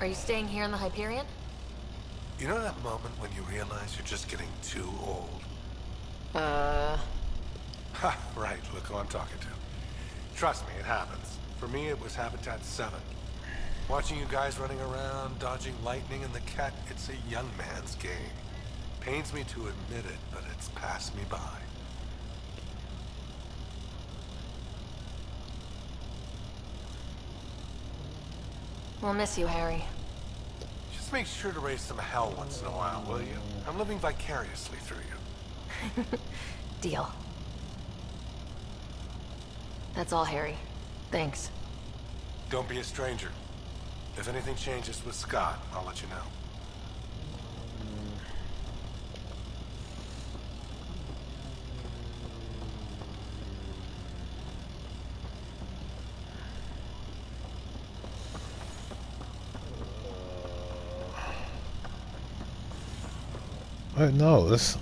S4: Are you staying here in the Hyperion?
S11: You know that moment when you realize you're just getting too old? Ha, right, look who I'm talking to. Trust me, it happens. For me, it was Habitat 7. Watching you guys running around, dodging lightning and the cat, it's a young man's game. Pains me to admit it, but it's passed me by.
S4: We'll miss you, Harry.
S11: Just make sure to raise some hell once in a while, will you? I'm living vicariously through you.
S4: Deal. That's all, Harry. Thanks.
S11: Don't be a stranger. If anything changes with Scott, I'll let you know.
S1: Wait, no, this.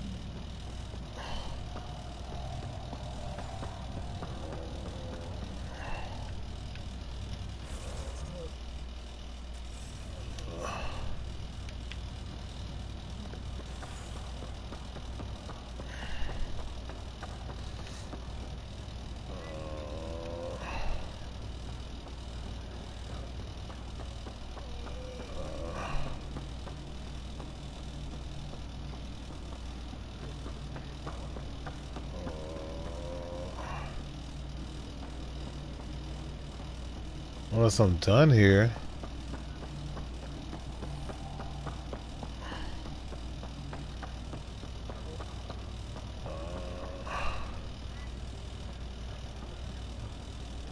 S1: Once I'm done here.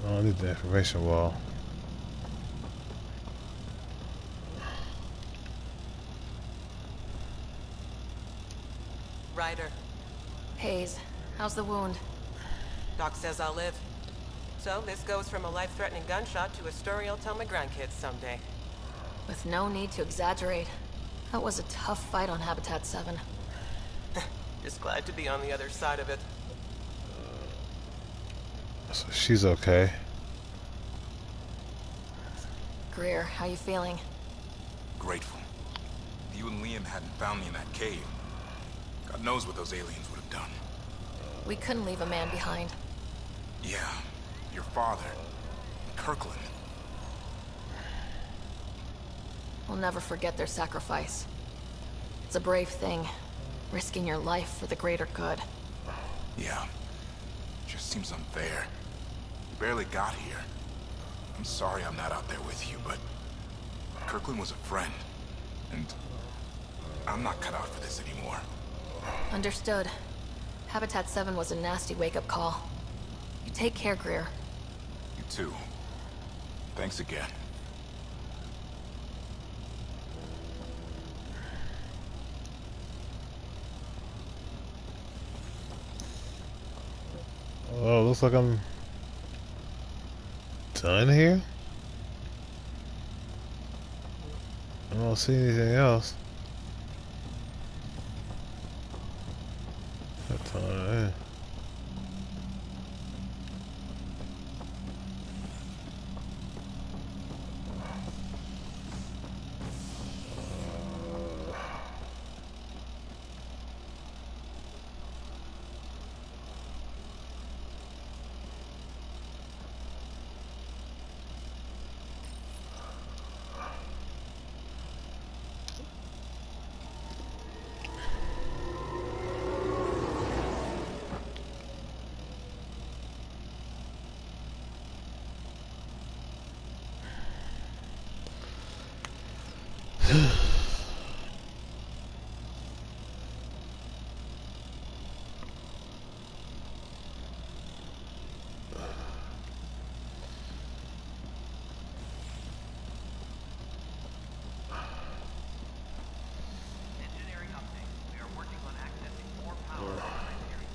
S1: I need the information wall.
S16: Ryder.
S4: Hayes, how's the wound?
S16: Doc says I'll live. So this goes from a life-threatening gunshot to a story I'll tell my grandkids someday.
S4: With no need to exaggerate. That was a tough fight on Habitat 7.
S16: Just glad to be on the other side of it.
S1: So she's okay.
S4: Greer, how you feeling?
S19: Grateful. If you and Liam hadn't found me in that cave, God knows what those aliens would have done.
S4: We couldn't leave a man behind.
S19: Yeah, your father, Kirkland.
S4: We'll never forget their sacrifice. It's a brave thing, risking your life for the greater good.
S19: Yeah, just seems unfair. You barely got here. I'm sorry I'm not out there with you, but Kirkland was a friend, and I'm not cut out for this anymore.
S4: Understood. Habitat 7 was a nasty wake-up call. You take care, Greer.
S19: You too. Thanks again.
S1: Oh, looks like I'm done here. I don't see anything else. That's all right.
S14: Engineering update. We are working on accessing more power from Hyperion.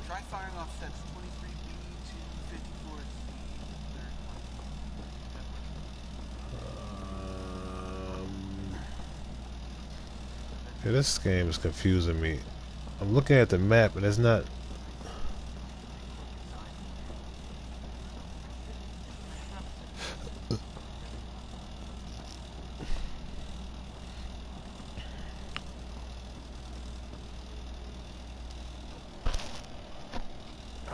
S20: Try firing off sets 23B to 54C.
S1: Yeah, this game is confusing me. I'm looking at the map and it's not.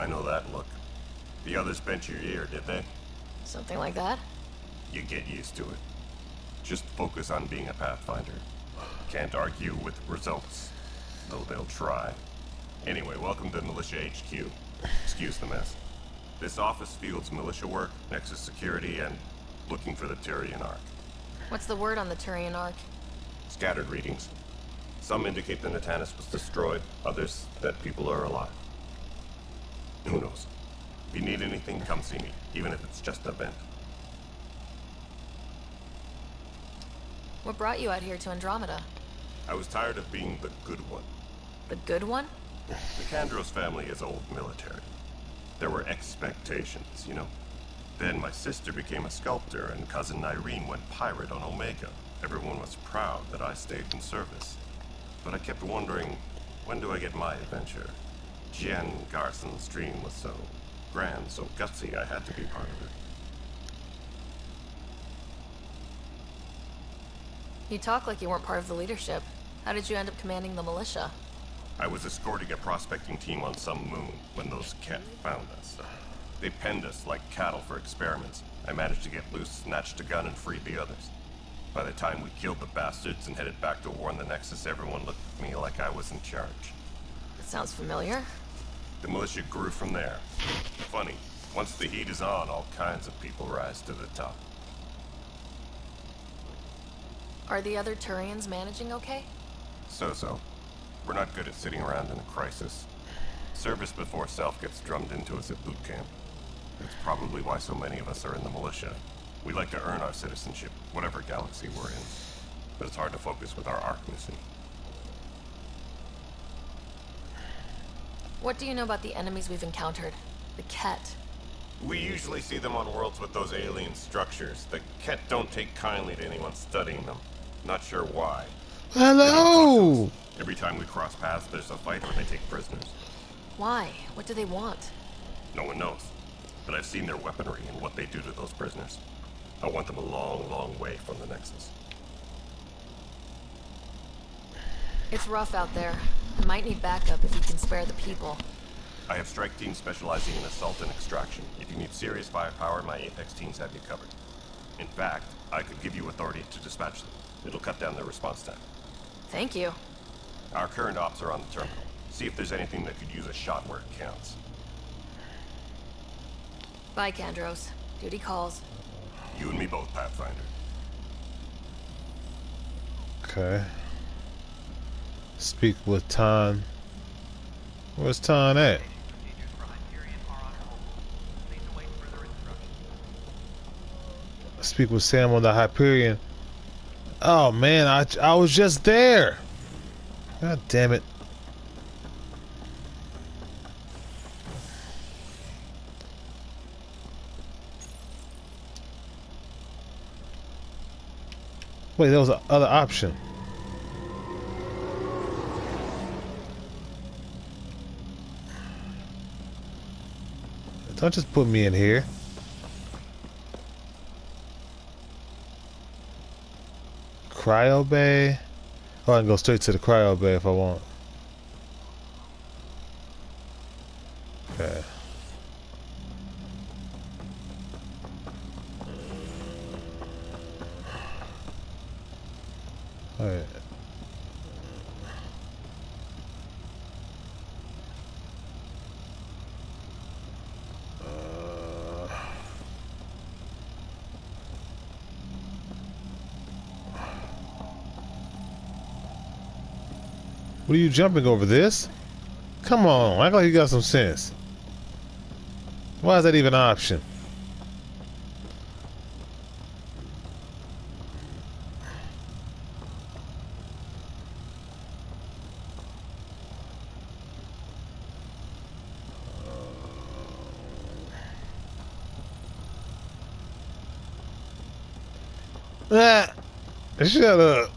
S6: know that look. The others bent your ear, did they?
S4: Something like that?
S6: You get used to it. Just focus on being a Pathfinder. Can't argue with results, though they'll try. Anyway, welcome to Militia HQ. Excuse the mess. This office fields militia work, Nexus security, and looking for the Turian Ark.
S4: What's the word on the Turian Ark?
S6: Scattered readings. Some indicate the Natanus was destroyed, others that people are alive. Who knows? If you need anything, come see me, even if it's just a vent.
S4: What brought you out here to Andromeda?
S6: I was tired of being the good one.
S4: The good one?
S6: The Kandros family is old military. There were expectations, you know. Then my sister became a sculptor and cousin Irene went pirate on Omega. Everyone was proud that I stayed in service. But I kept wondering, when do I get my adventure? Jen Garson's dream was so grand, so gutsy, I had to be part of it.
S4: You talk like you weren't part of the leadership. How did you end up commanding the militia?
S6: I was escorting a prospecting team on some moon when those Ket found us. They penned us like cattle for experiments. I managed to get loose, snatched a gun, and freed the others. By the time we killed the bastards and headed back to warn the Nexus, everyone looked at me like I was in charge.
S4: That sounds familiar.
S6: The militia grew from there. Funny, once the heat is on, all kinds of people rise to the top.
S4: Are the other Turians managing okay?
S6: So-so. We're not good at sitting around in a crisis. Service before self gets drummed into us at boot camp. That's probably why so many of us are in the militia. We like to earn our citizenship, whatever galaxy we're in. But it's hard to focus with our Ark missing.
S4: What do you know about the enemies we've encountered? The Ket.
S6: We usually see them on worlds with those alien structures. The Ket don't take kindly to anyone studying them. Not sure why.
S1: Hello!
S6: Every time we cross paths, there's a fight or they take prisoners.
S4: Why? What do they want?
S6: No one knows. But I've seen their weaponry and what they do to those prisoners. I want them a long, long way from the Nexus.
S4: It's rough out there. I might need backup if you can spare the people.
S6: I have strike teams specializing in assault and extraction. If you need serious firepower, my Apex teams have you covered. In fact, I could give you authority to dispatch them. It'll cut down their response time.
S4: Thank you.
S6: Our current ops are on the terminal. See if there's anything that could use a shot where it counts.
S4: Bye, Kandros. Duty calls.
S6: You and me both, Pathfinder.
S1: Okay. Speak with Tan. Where's Tan at? Speak with Sam on the Hyperion. Oh man, I was just there. God damn it. Wait, there was the other option. Don't just put me in here. Cryo Bay? Oh, I can go straight to the Cryo Bay if I want. Okay. Alright. What are you jumping over this? Come on, act like you got some sense. Why is that even an option? Ah, shut up.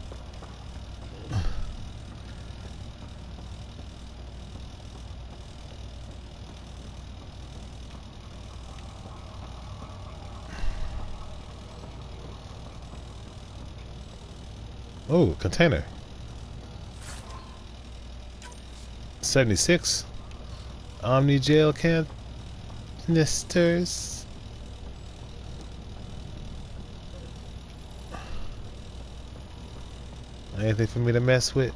S1: Oh, container. 76. Omni gel can Nesters. Anything for me to mess with?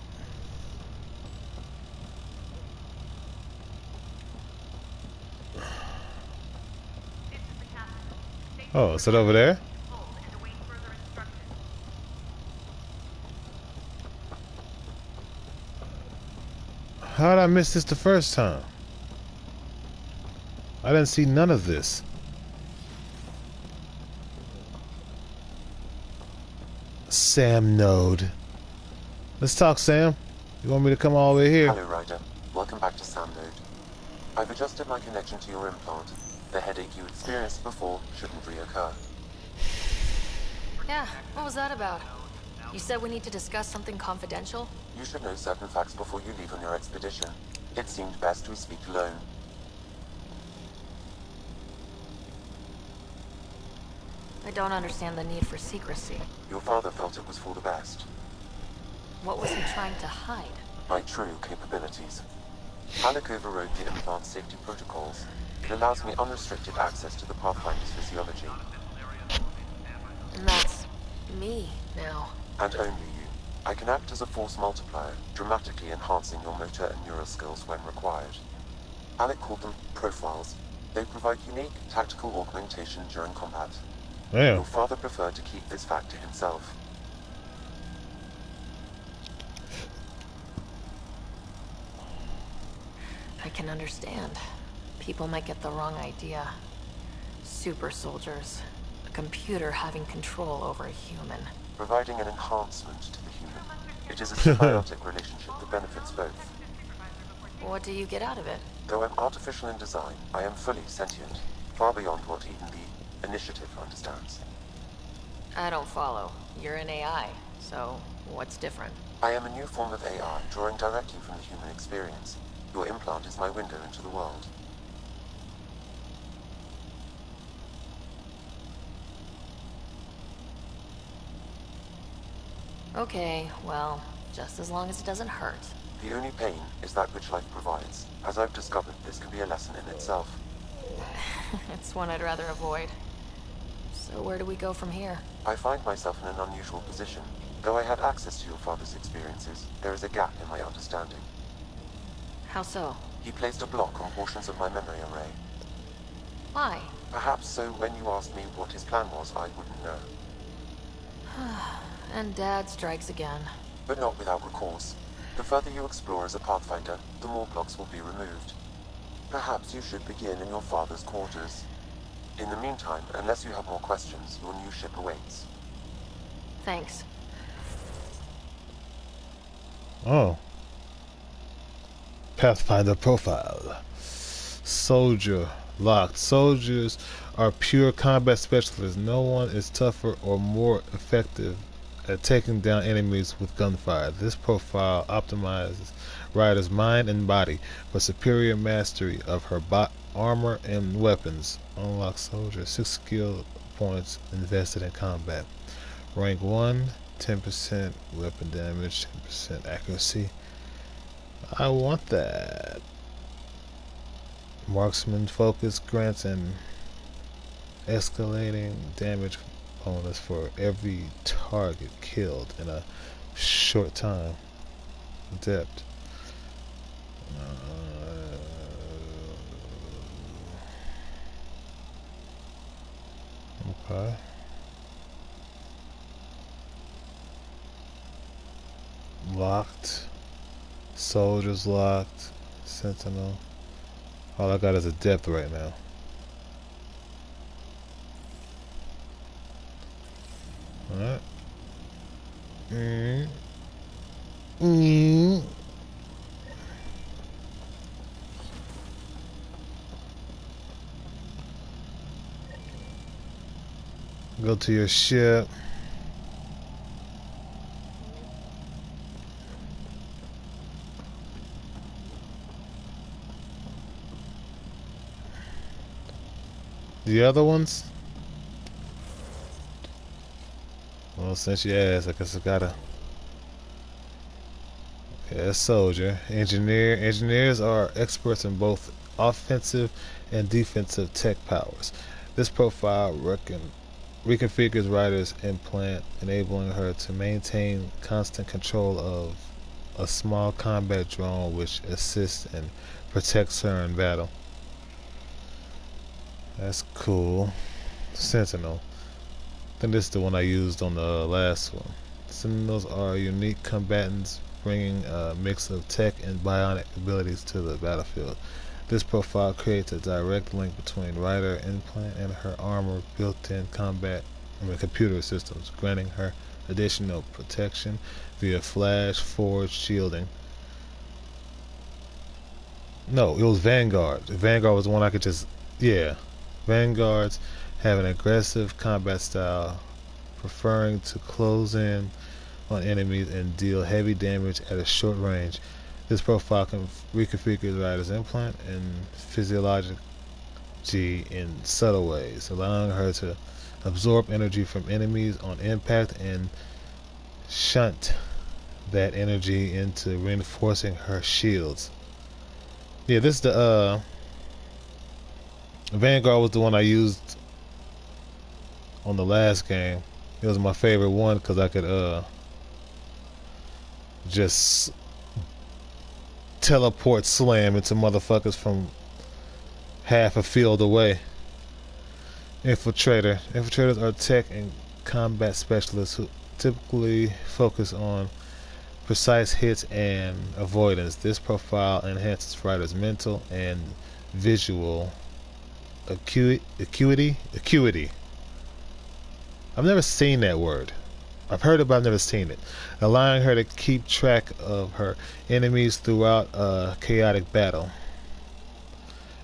S1: Oh, is it over there? How did I miss this the first time? I didn't see none of this. Sam Node. Let's talk, Sam. You want me to come all the way here?
S3: Hello, Ryder. Welcome back to Sam Node. I've adjusted my connection to your implant. The headache you experienced before shouldn't reoccur.
S4: Yeah, what was that about? You said we need to discuss something confidential?
S3: You should know certain facts before you leave on your expedition. It seemed best we speak alone.
S4: I don't understand the need for secrecy.
S3: Your father felt it was for the best.
S4: What was he trying to hide?
S3: My true capabilities. Alec overrode the implant safety protocols. It allows me unrestricted access to the Pathfinder's physiology.
S4: And that's me now.
S3: And only you. I can act as a force multiplier, dramatically enhancing your motor and neural skills when required. Alec called them profiles. They provide unique tactical augmentation during combat.
S1: Damn.
S3: Your father preferred to keep this fact to himself.
S4: I can understand. People might get the wrong idea. Super soldiers. A computer having control over a human.
S3: Providing an enhancement to the human. It is a symbiotic relationship that benefits both.
S4: What do you get out of it?
S3: Though I'm artificial in design, I am fully sentient, far beyond what even the Initiative understands.
S4: I don't follow. You're an AI, so what's different?
S3: I am a new form of AI, drawing directly from the human experience. Your implant is my window into the world.
S4: Okay, well, just as long as it doesn't hurt.
S3: The only pain is that which life provides. As I've discovered, this can be a lesson in itself.
S4: It's one I'd rather avoid. So where do we go from here?
S3: I find myself in an unusual position. Though I had access to your father's experiences, there is a gap in my understanding.
S4: How so?
S3: He placed a block on portions of my memory array.
S4: Why?
S3: Perhaps so when you asked me what his plan was, I wouldn't know.
S4: And Dad strikes again.
S3: But not without recourse. The further you explore as a Pathfinder, the more blocks will be removed. Perhaps you should begin in your father's quarters. In the meantime, unless you have more questions, your new ship awaits.
S4: Thanks.
S1: Oh. Pathfinder profile. Soldier. Locked. Soldiers are pure combat specialists. No one is tougher or more effective at taking down enemies with gunfire. This profile optimizes Ryder's mind and body for superior mastery of her armor and weapons. Unlock soldier. 6 skill points invested in combat. Rank 1, 10% weapon damage, 10% accuracy. I want that. Marksman focus grants an escalating damage bonus for every target killed in a short time. Adept. Okay. Locked. Soldiers locked. Sentinel. All I got is a depth right now. Alright. Go to your ship. The other ones? Well, since you asked, I guess I gotta. Yeah, soldier. Engineer. Engineers are experts in both offensive and defensive tech powers. This profile reconfigures Ryder's implant, enabling her to maintain constant control of a small combat drone which assists and protects her in battle. That's cool. Sentinel. I think this is the one I used on the last one. Sentinels are unique combatants bringing a mix of tech and bionic abilities to the battlefield. This profile creates a direct link between Ryder implant and her armor built-in computer systems, granting her additional protection via flash forward shielding. No, it was Vanguard. Vanguard was the one I could just... Yeah. Vanguards have an aggressive combat style, preferring to close in on enemies and deal heavy damage at a short range. This profile can reconfigure Ryder's implant and physiology in subtle ways, allowing her to absorb energy from enemies on impact and shunt that energy into reinforcing her shields. Yeah, this is the Vanguard was the one I used on the last game. It was my favorite one because I could just teleport slam into motherfuckers from half a field away. Infiltrator. Infiltrators are tech and combat specialists who typically focus on precise hits and avoidance. This profile enhances Ryder's mental and visual acuity. I've never seen that word. I've heard it, but I've never seen it. Allowing her to keep track of her enemies throughout a chaotic battle.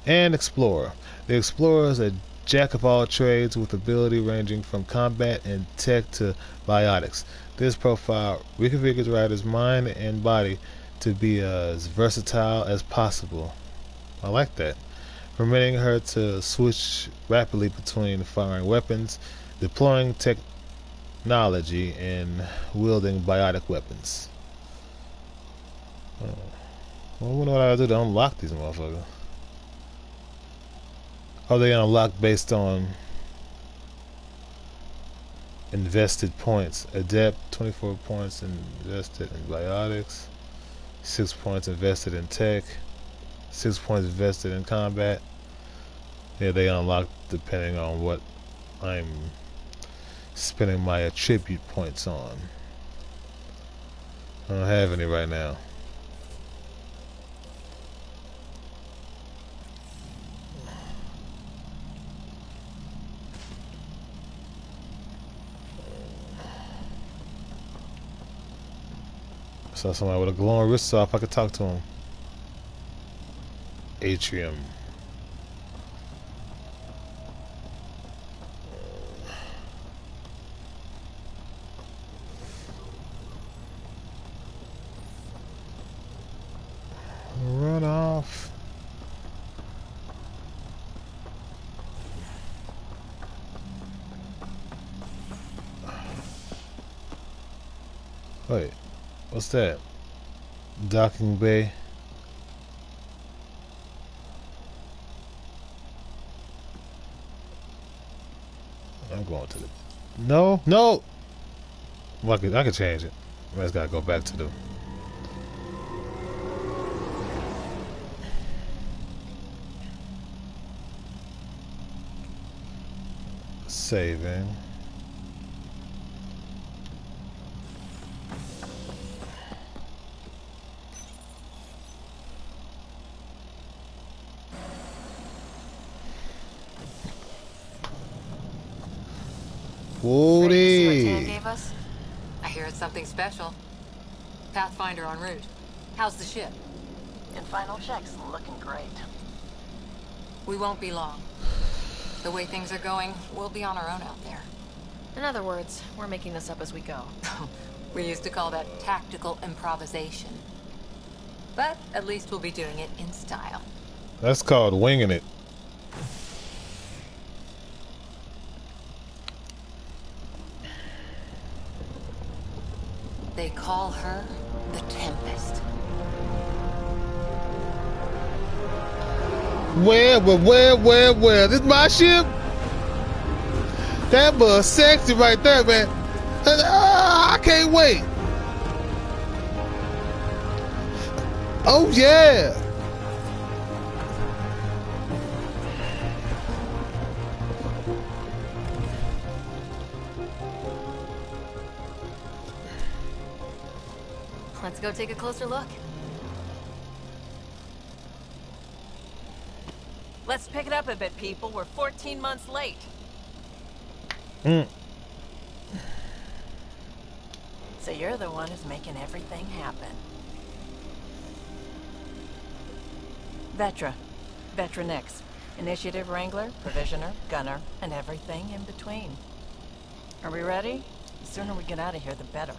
S1: And Explorer. The Explorer is a jack of all trades with ability ranging from combat and tech to biotics. This profile reconfigures Ryder's mind and body to be as versatile as possible. I like that. Permitting her to switch rapidly between firing weapons, deploying technology, and wielding biotic weapons. Well, I wonder what I gotta do to unlock these motherfuckers. Are they unlocked based on invested points? Adept, 24 points invested in biotics, 6 points invested in tech, 6 points invested in combat. Yeah, they unlock depending on what I'm spending my attribute points on. I don't have any right now. Saw somebody with a glowing wrist saw if I could talk to him. Atrium. Run off. Wait, what's that? Docking bay. I'm going to the... No! Well, I could change it. I just gotta go back to the... Saving.
S2: Ready to see what Tan gave us? I hear it's something special. Pathfinder en route. How's the ship?
S17: In final checks, looking great.
S2: We won't be long. The way things are going, we'll be on our own out there.
S4: In other words, we're making this up as we go.
S2: We used to call that tactical improvisation. But at least we'll be doing it in style.
S1: That's called winging it.
S2: They call her the Tempest.
S1: Where? This my ship? That was sexy right there, man. I can't wait. Oh, yeah.
S4: Let's go take a closer look.
S17: Let's pick it up a bit, people. We're 14 months late. So you're the one who's making everything happen. Vetra Nix. Initiative Wrangler, Provisioner, Gunner, and everything in between. Are we ready? The sooner we get out of here, the better.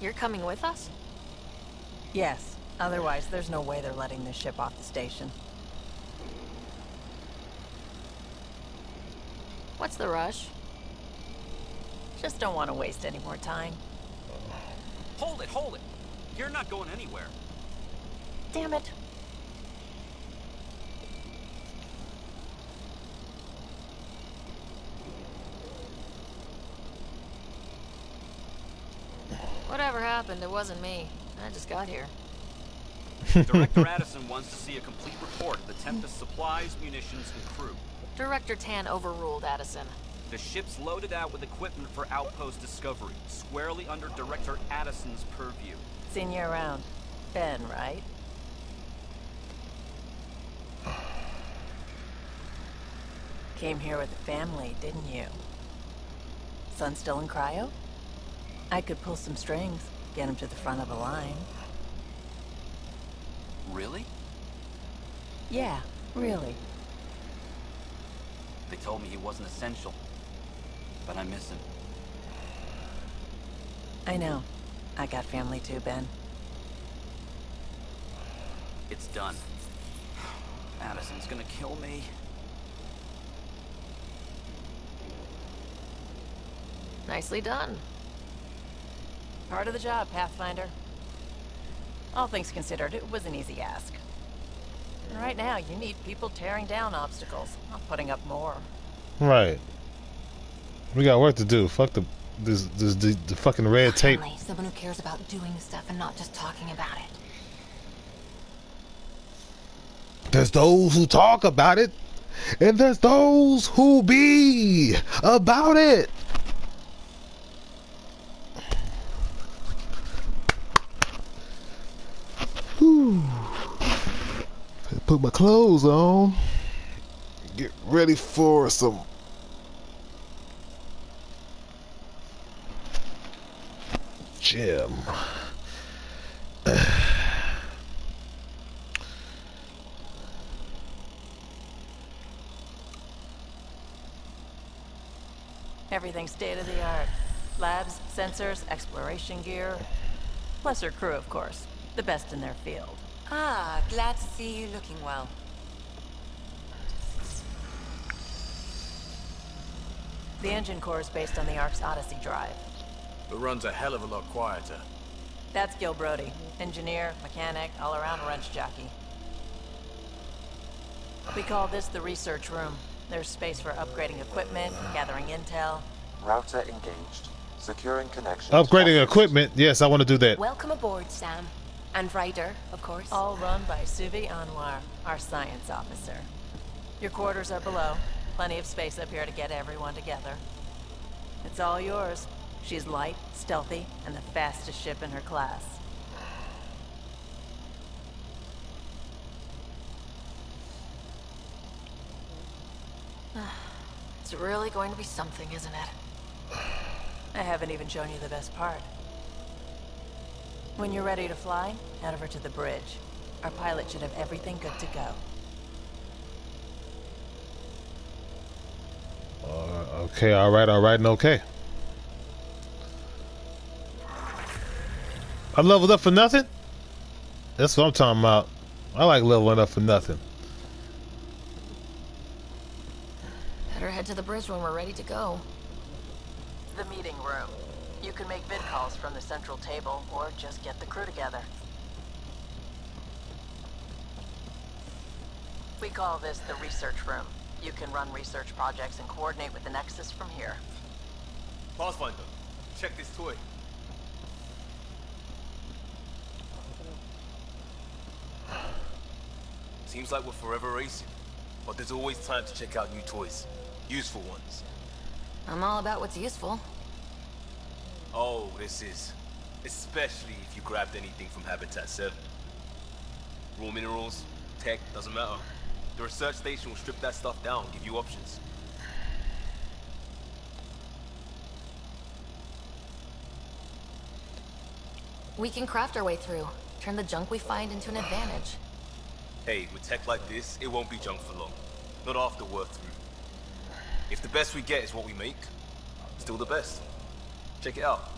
S4: You're coming with us?
S17: Yes. Otherwise, there's no way they're letting this ship off the station.
S4: What's the rush?
S17: Just don't want to waste any more time.
S14: Hold it! You're not going anywhere.
S17: Damn it.
S4: Whatever happened, it wasn't me. I just got here.
S14: Director Addison wants to see a complete report of the Tempest supplies, munitions, and crew.
S4: Director Tan overruled Addison.
S14: The ship's loaded out with equipment for outpost discovery, squarely under Director Addison's purview.
S17: Seen you around. Ben, right? Came here with a family, didn't you? Son still in cryo? I could pull some strings, get him to the front of the line.
S14: Really?
S17: Yeah, really.
S14: They told me he wasn't essential, but I miss him.
S17: I know. I got family too, Ben.
S14: It's done. Addison's gonna kill me.
S4: Nicely done.
S17: Part of the job, Pathfinder. All things considered, it was an easy ask. Right now, you need people tearing down obstacles, not putting up more.
S1: Right. We got work to do. Fuck the fucking red tape.
S2: Finally, someone who cares about doing stuff and not just talking about it.
S1: There's those who talk about it, and there's those who be about it. Whew. Put my clothes on. Get ready for some gym.
S17: Everything's state of the art. Labs, sensors, exploration gear. Plus her crew, of course. The best in their field.
S2: Ah, glad to see you looking well.
S17: The engine core is based on the Ark's Odyssey drive.
S18: It runs a hell of a lot quieter.
S17: That's Gil Brody. Engineer, mechanic, all-around wrench jockey. We call this the research room. There's space for upgrading equipment, gathering intel.
S3: Router engaged. Securing connection.
S1: Upgrading equipment. Yes, I want to do that.
S2: Welcome aboard, Sam. And Ryder, of course.
S17: All run by Suvi Anwar, our science officer. Your quarters are below. Plenty of space up here to get everyone together. It's all yours. She's light, stealthy, and the fastest ship in her class.
S4: It's really going to be something, isn't it?
S17: I haven't even shown you the best part. When you're ready to fly, head over to the bridge. Our pilot should have everything good to go.
S1: Okay, alright, and okay. I leveled up for nothing? That's what I'm talking about. I like leveling up for nothing.
S4: Better head to the bridge when we're ready to go.
S17: The meeting room. You can make vid calls from the central table, or just get the crew together. We call this the research room. You can run research projects and coordinate with the Nexus from here.
S5: Pathfinder, check this toy. Seems like we're forever racing, but there's always time to check out new toys. Useful ones.
S4: I'm all about what's useful.
S5: Oh, this is. Especially if you grabbed anything from Habitat 7. Raw minerals, tech, doesn't matter. The research station will strip that stuff down, give you options.
S4: We can craft our way through. Turn the junk we find into an advantage.
S5: Hey, with tech like this, it won't be junk for long. Not after we're through. If the best we get is what we make, still the best. Check it out.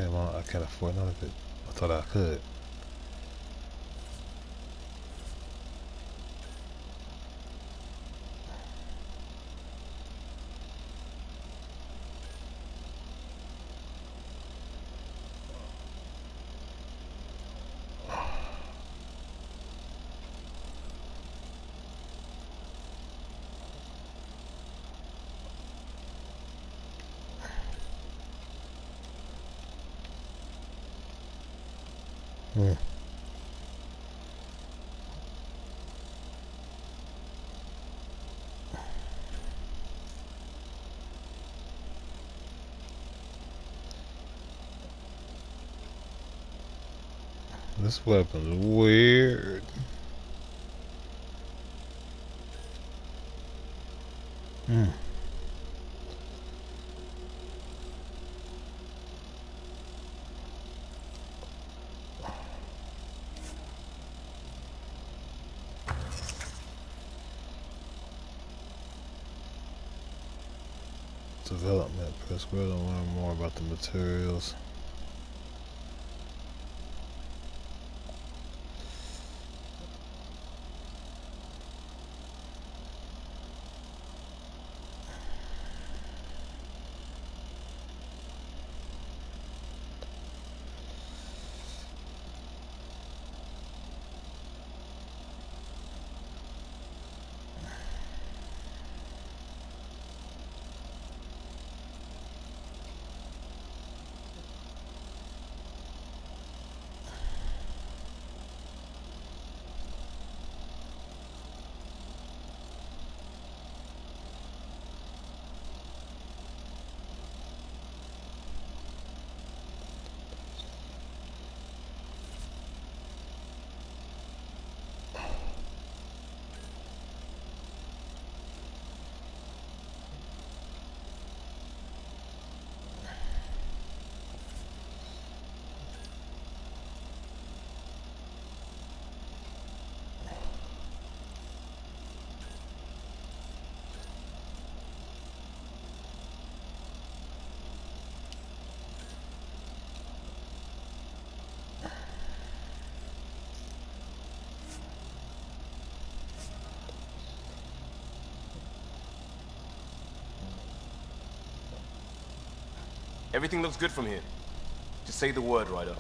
S1: Damn, I can't afford none of it. I thought I could. Hmm. This weapon's weird. Hmm. Development. Press square to learn more about the materials.
S5: Everything looks good from here. Just say the word, Ryder.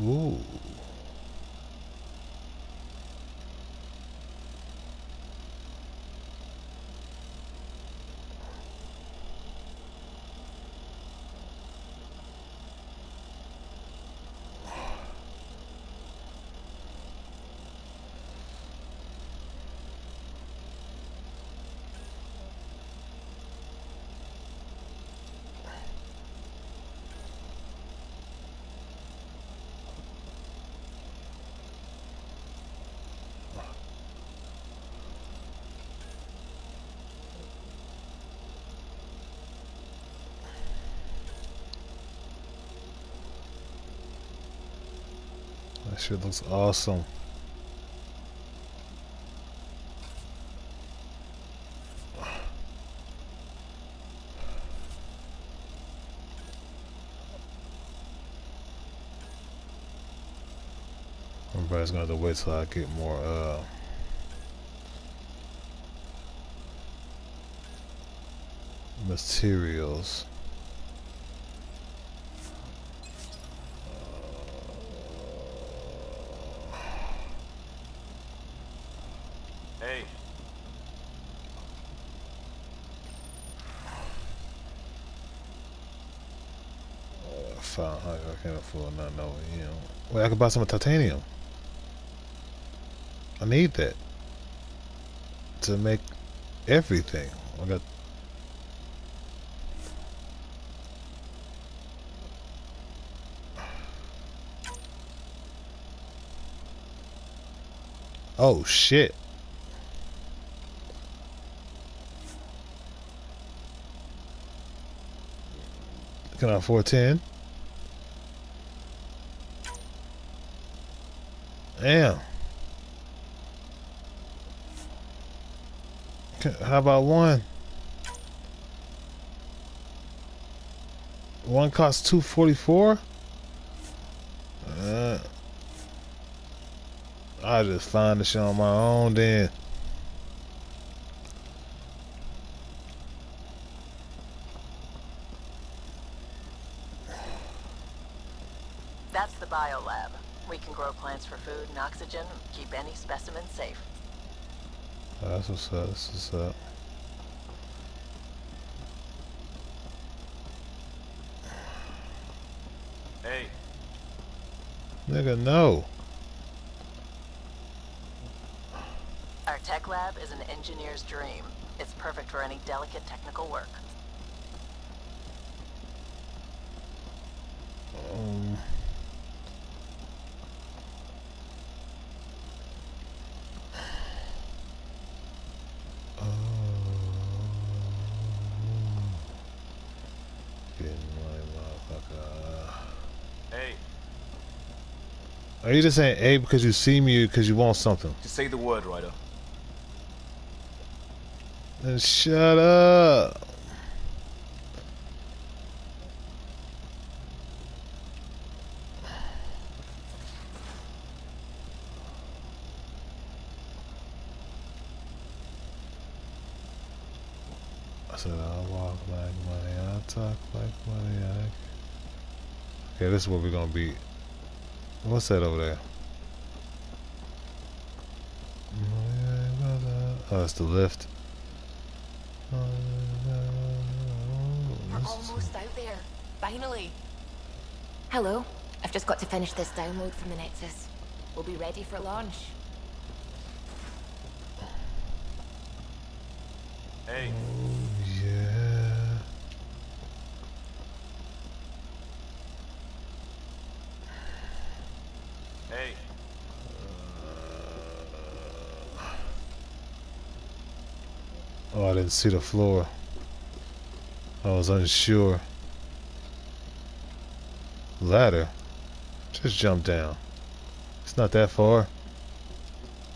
S1: Ooh. That shit looks awesome. Everybody's gonna have to wait till I get more materials.
S5: Hey.
S1: I can't afford nothing over here. Wait, I can buy some titanium. I need that to make everything. I got. Oh shit. Can I afford 10? Damn. How about one? One costs 244. I just find the shit on my own then.
S17: That's the biolab. We can grow plants for food and oxygen, and keep any specimen safe.
S1: That's what's up. That's what's up.
S5: Hey.
S1: Nigga, no.
S17: Our tech lab is an engineer's dream. It's perfect for any delicate technical work.
S5: Hey.
S1: Are you just saying A because you see me or because you want something?
S5: Just say the word, Ryder.
S1: Then shut up. I said I walk like money, I talk like money. Okay, this is what we're gonna be. What's that over there? Oh, that's the lift.
S4: We're almost out there. Finally. Hello. I've just got to finish this download from the Nexus. We'll be ready for launch.
S5: Hey.
S1: Yeah.
S5: Hey.
S1: Oh, I didn't see the floor. I was unsure. Ladder. Just jump down. It's not that far.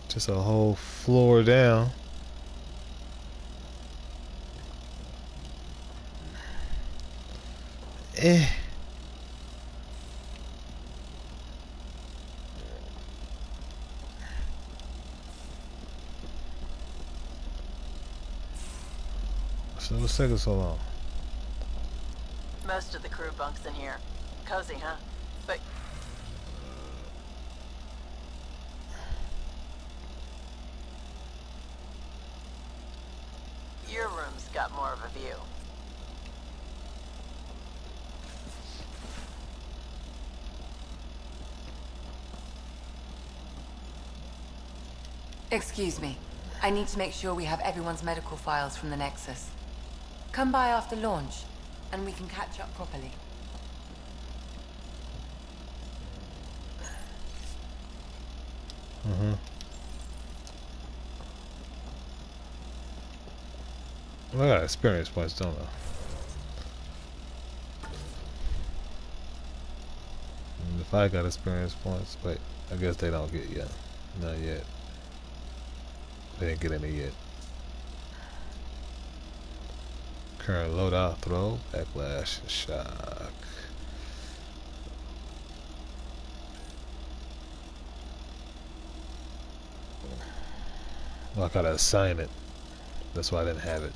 S1: Just a whole floor down. Eh. So what's taking so long?
S17: Most of the crew bunks in here. Cozy, huh? But your room's got more of a view.
S2: Excuse me. I need to make sure we have everyone's medical files from the Nexus. Come by after launch, and we can catch up properly.
S1: Well, I got experience points, don't I? And if I got experience points, wait, I guess they don't get yet. Not yet. They didn't get any yet. Current loadout, throw, backlash, shock. Well, I gotta assign it. That's why I didn't have it.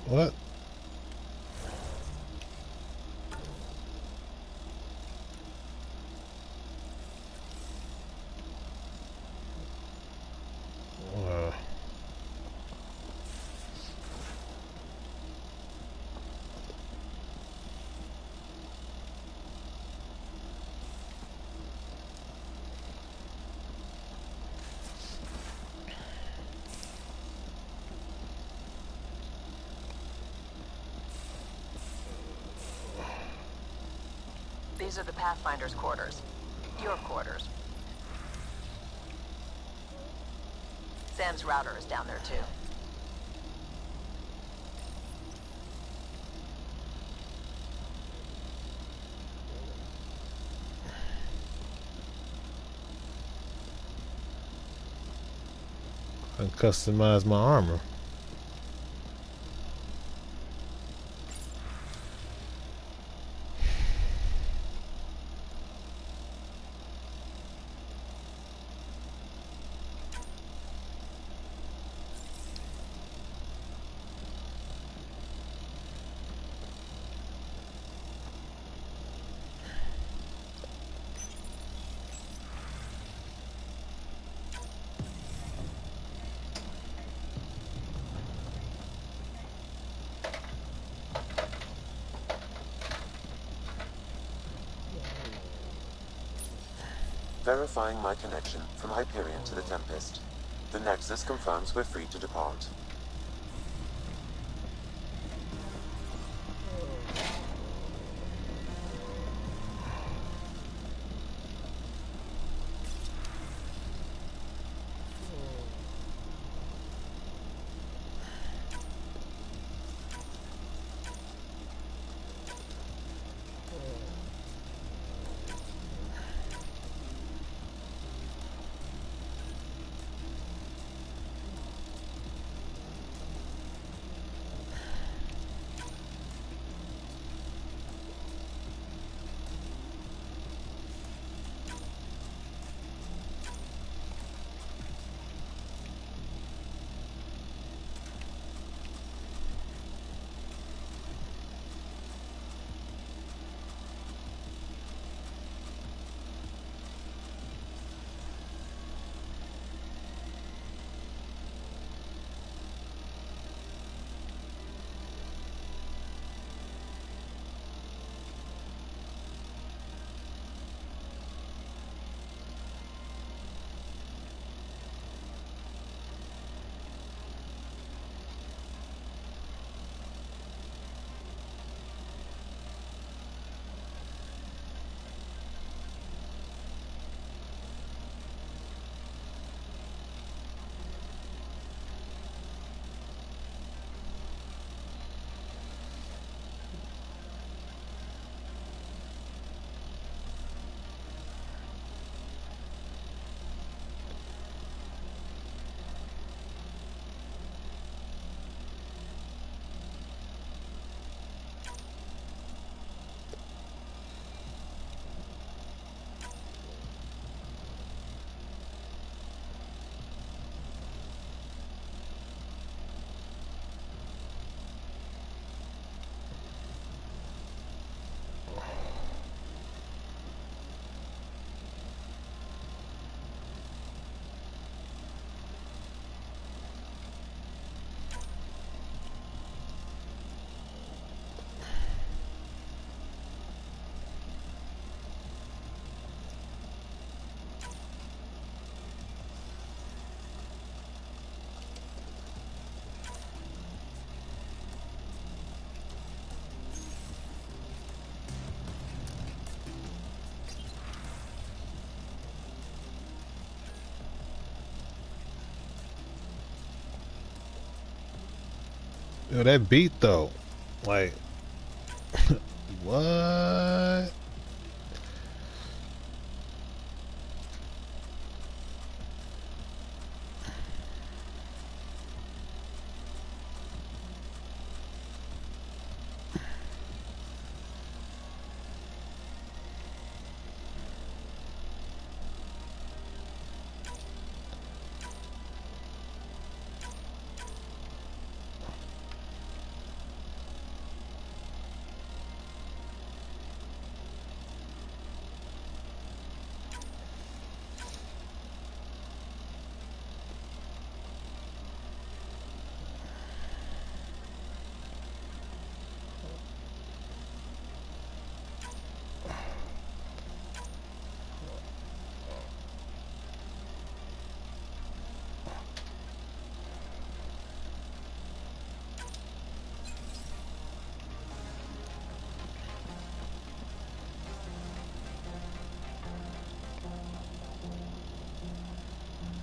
S1: What?
S17: These are the Pathfinder's quarters. Your quarters. Sam's router is down there, too.
S1: I can customize my armor.
S3: Verifying my connection from Hyperion to the Tempest. The Nexus confirms we're free to depart.
S1: Yo, that beat though, like, what?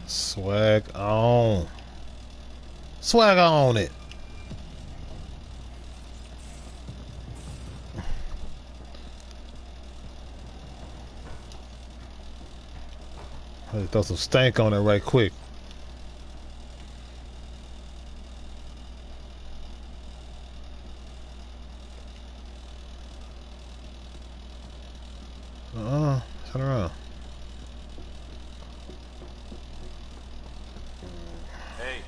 S1: Swag on. Swag on it. Let's throw some stank on it right quick. Turn around.
S5: Hey.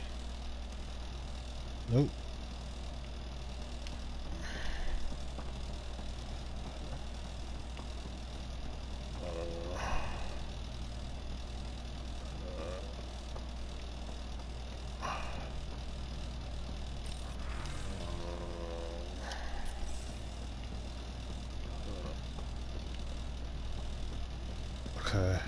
S1: Nope. Okay.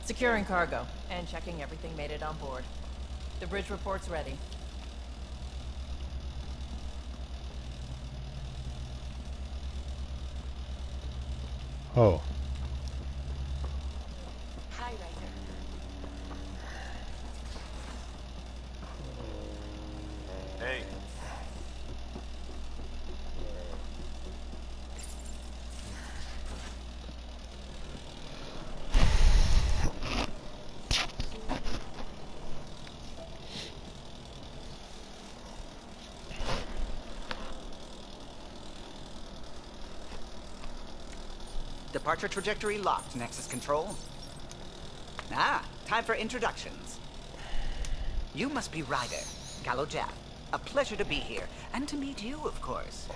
S21: Securing cargo and checking everything made it on board. The bridge report's ready.
S1: Oh.
S21: Hi, Ryder.
S5: Hey.
S22: Departure trajectory locked, Nexus Control. Ah, time for introductions. You must be Ryder, Gallo Jap. A pleasure to be here, and to meet you, of course.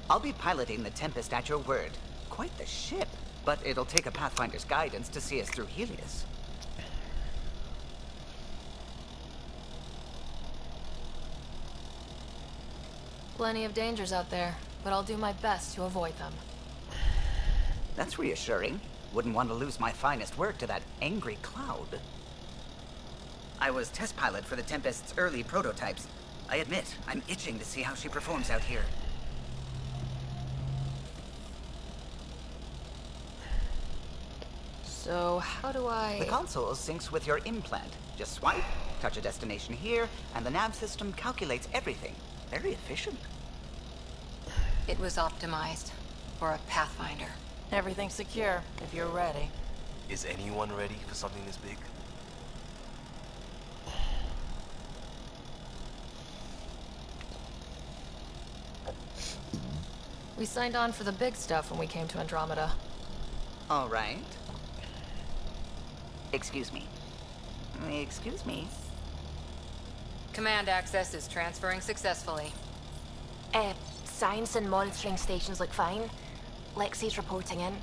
S22: I'll be piloting the Tempest at your word. Quite the ship, but it'll take a Pathfinder's guidance to see us through Helios.
S4: Plenty of dangers out there, but I'll do my best to avoid them.
S22: That's reassuring. Wouldn't want to lose my finest work to that angry cloud. I was test pilot for the Tempest's early prototypes. I admit, I'm itching to see how she performs out here.
S4: So, how do I...
S22: The console syncs with your implant. Just swipe, touch a destination here, and the nav system calculates everything. Very efficient.
S2: It was optimized for a Pathfinder.
S21: Everything's secure, if you're ready.
S5: Is anyone ready for something this big?
S4: We signed on for the big stuff when we came to Andromeda.
S22: All right. Excuse me. Excuse me.
S2: Command access is transferring successfully.
S4: Science and monitoring stations look fine. Lexi's reporting in.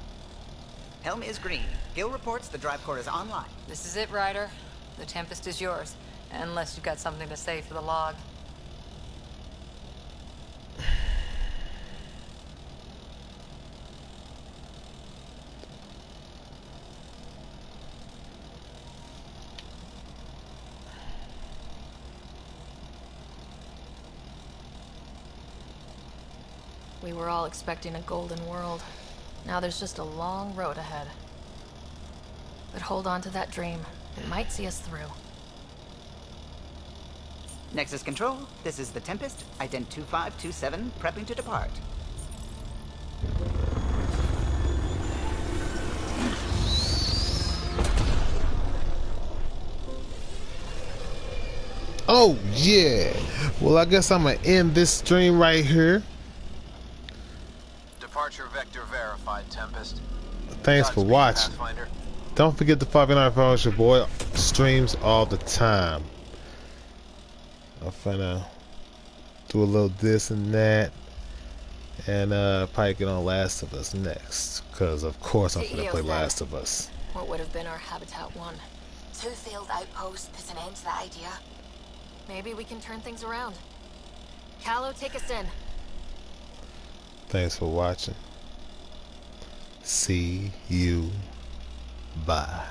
S22: Helm is green. Gil reports the drive core is online.
S2: This is it, Ryder. The Tempest is yours. Unless you've got something to say for the log.
S4: We were all expecting a golden world. Now there's just a long road ahead. But hold on to that dream. It might see us through.
S22: Nexus Control, this is the Tempest. Ident 2527, prepping to depart.
S1: Oh, yeah. Well, I guess I'm going to end this stream right here.
S14: Departure vector verified, Tempest.
S1: Thanks for watching.
S14: Pathfinder.
S1: Don't forget to 59 follows your boy. Streams all the time. I'm finna do a little this and that. And probably get on Last of Us next. Because, of course, I'm finna play Last of Us.
S4: What would have been our Habitat 1?
S21: 2 failed outposts put an end to the idea.
S4: Maybe we can turn things around. Callow, take us in.
S1: Thanks for watching. See you Bye.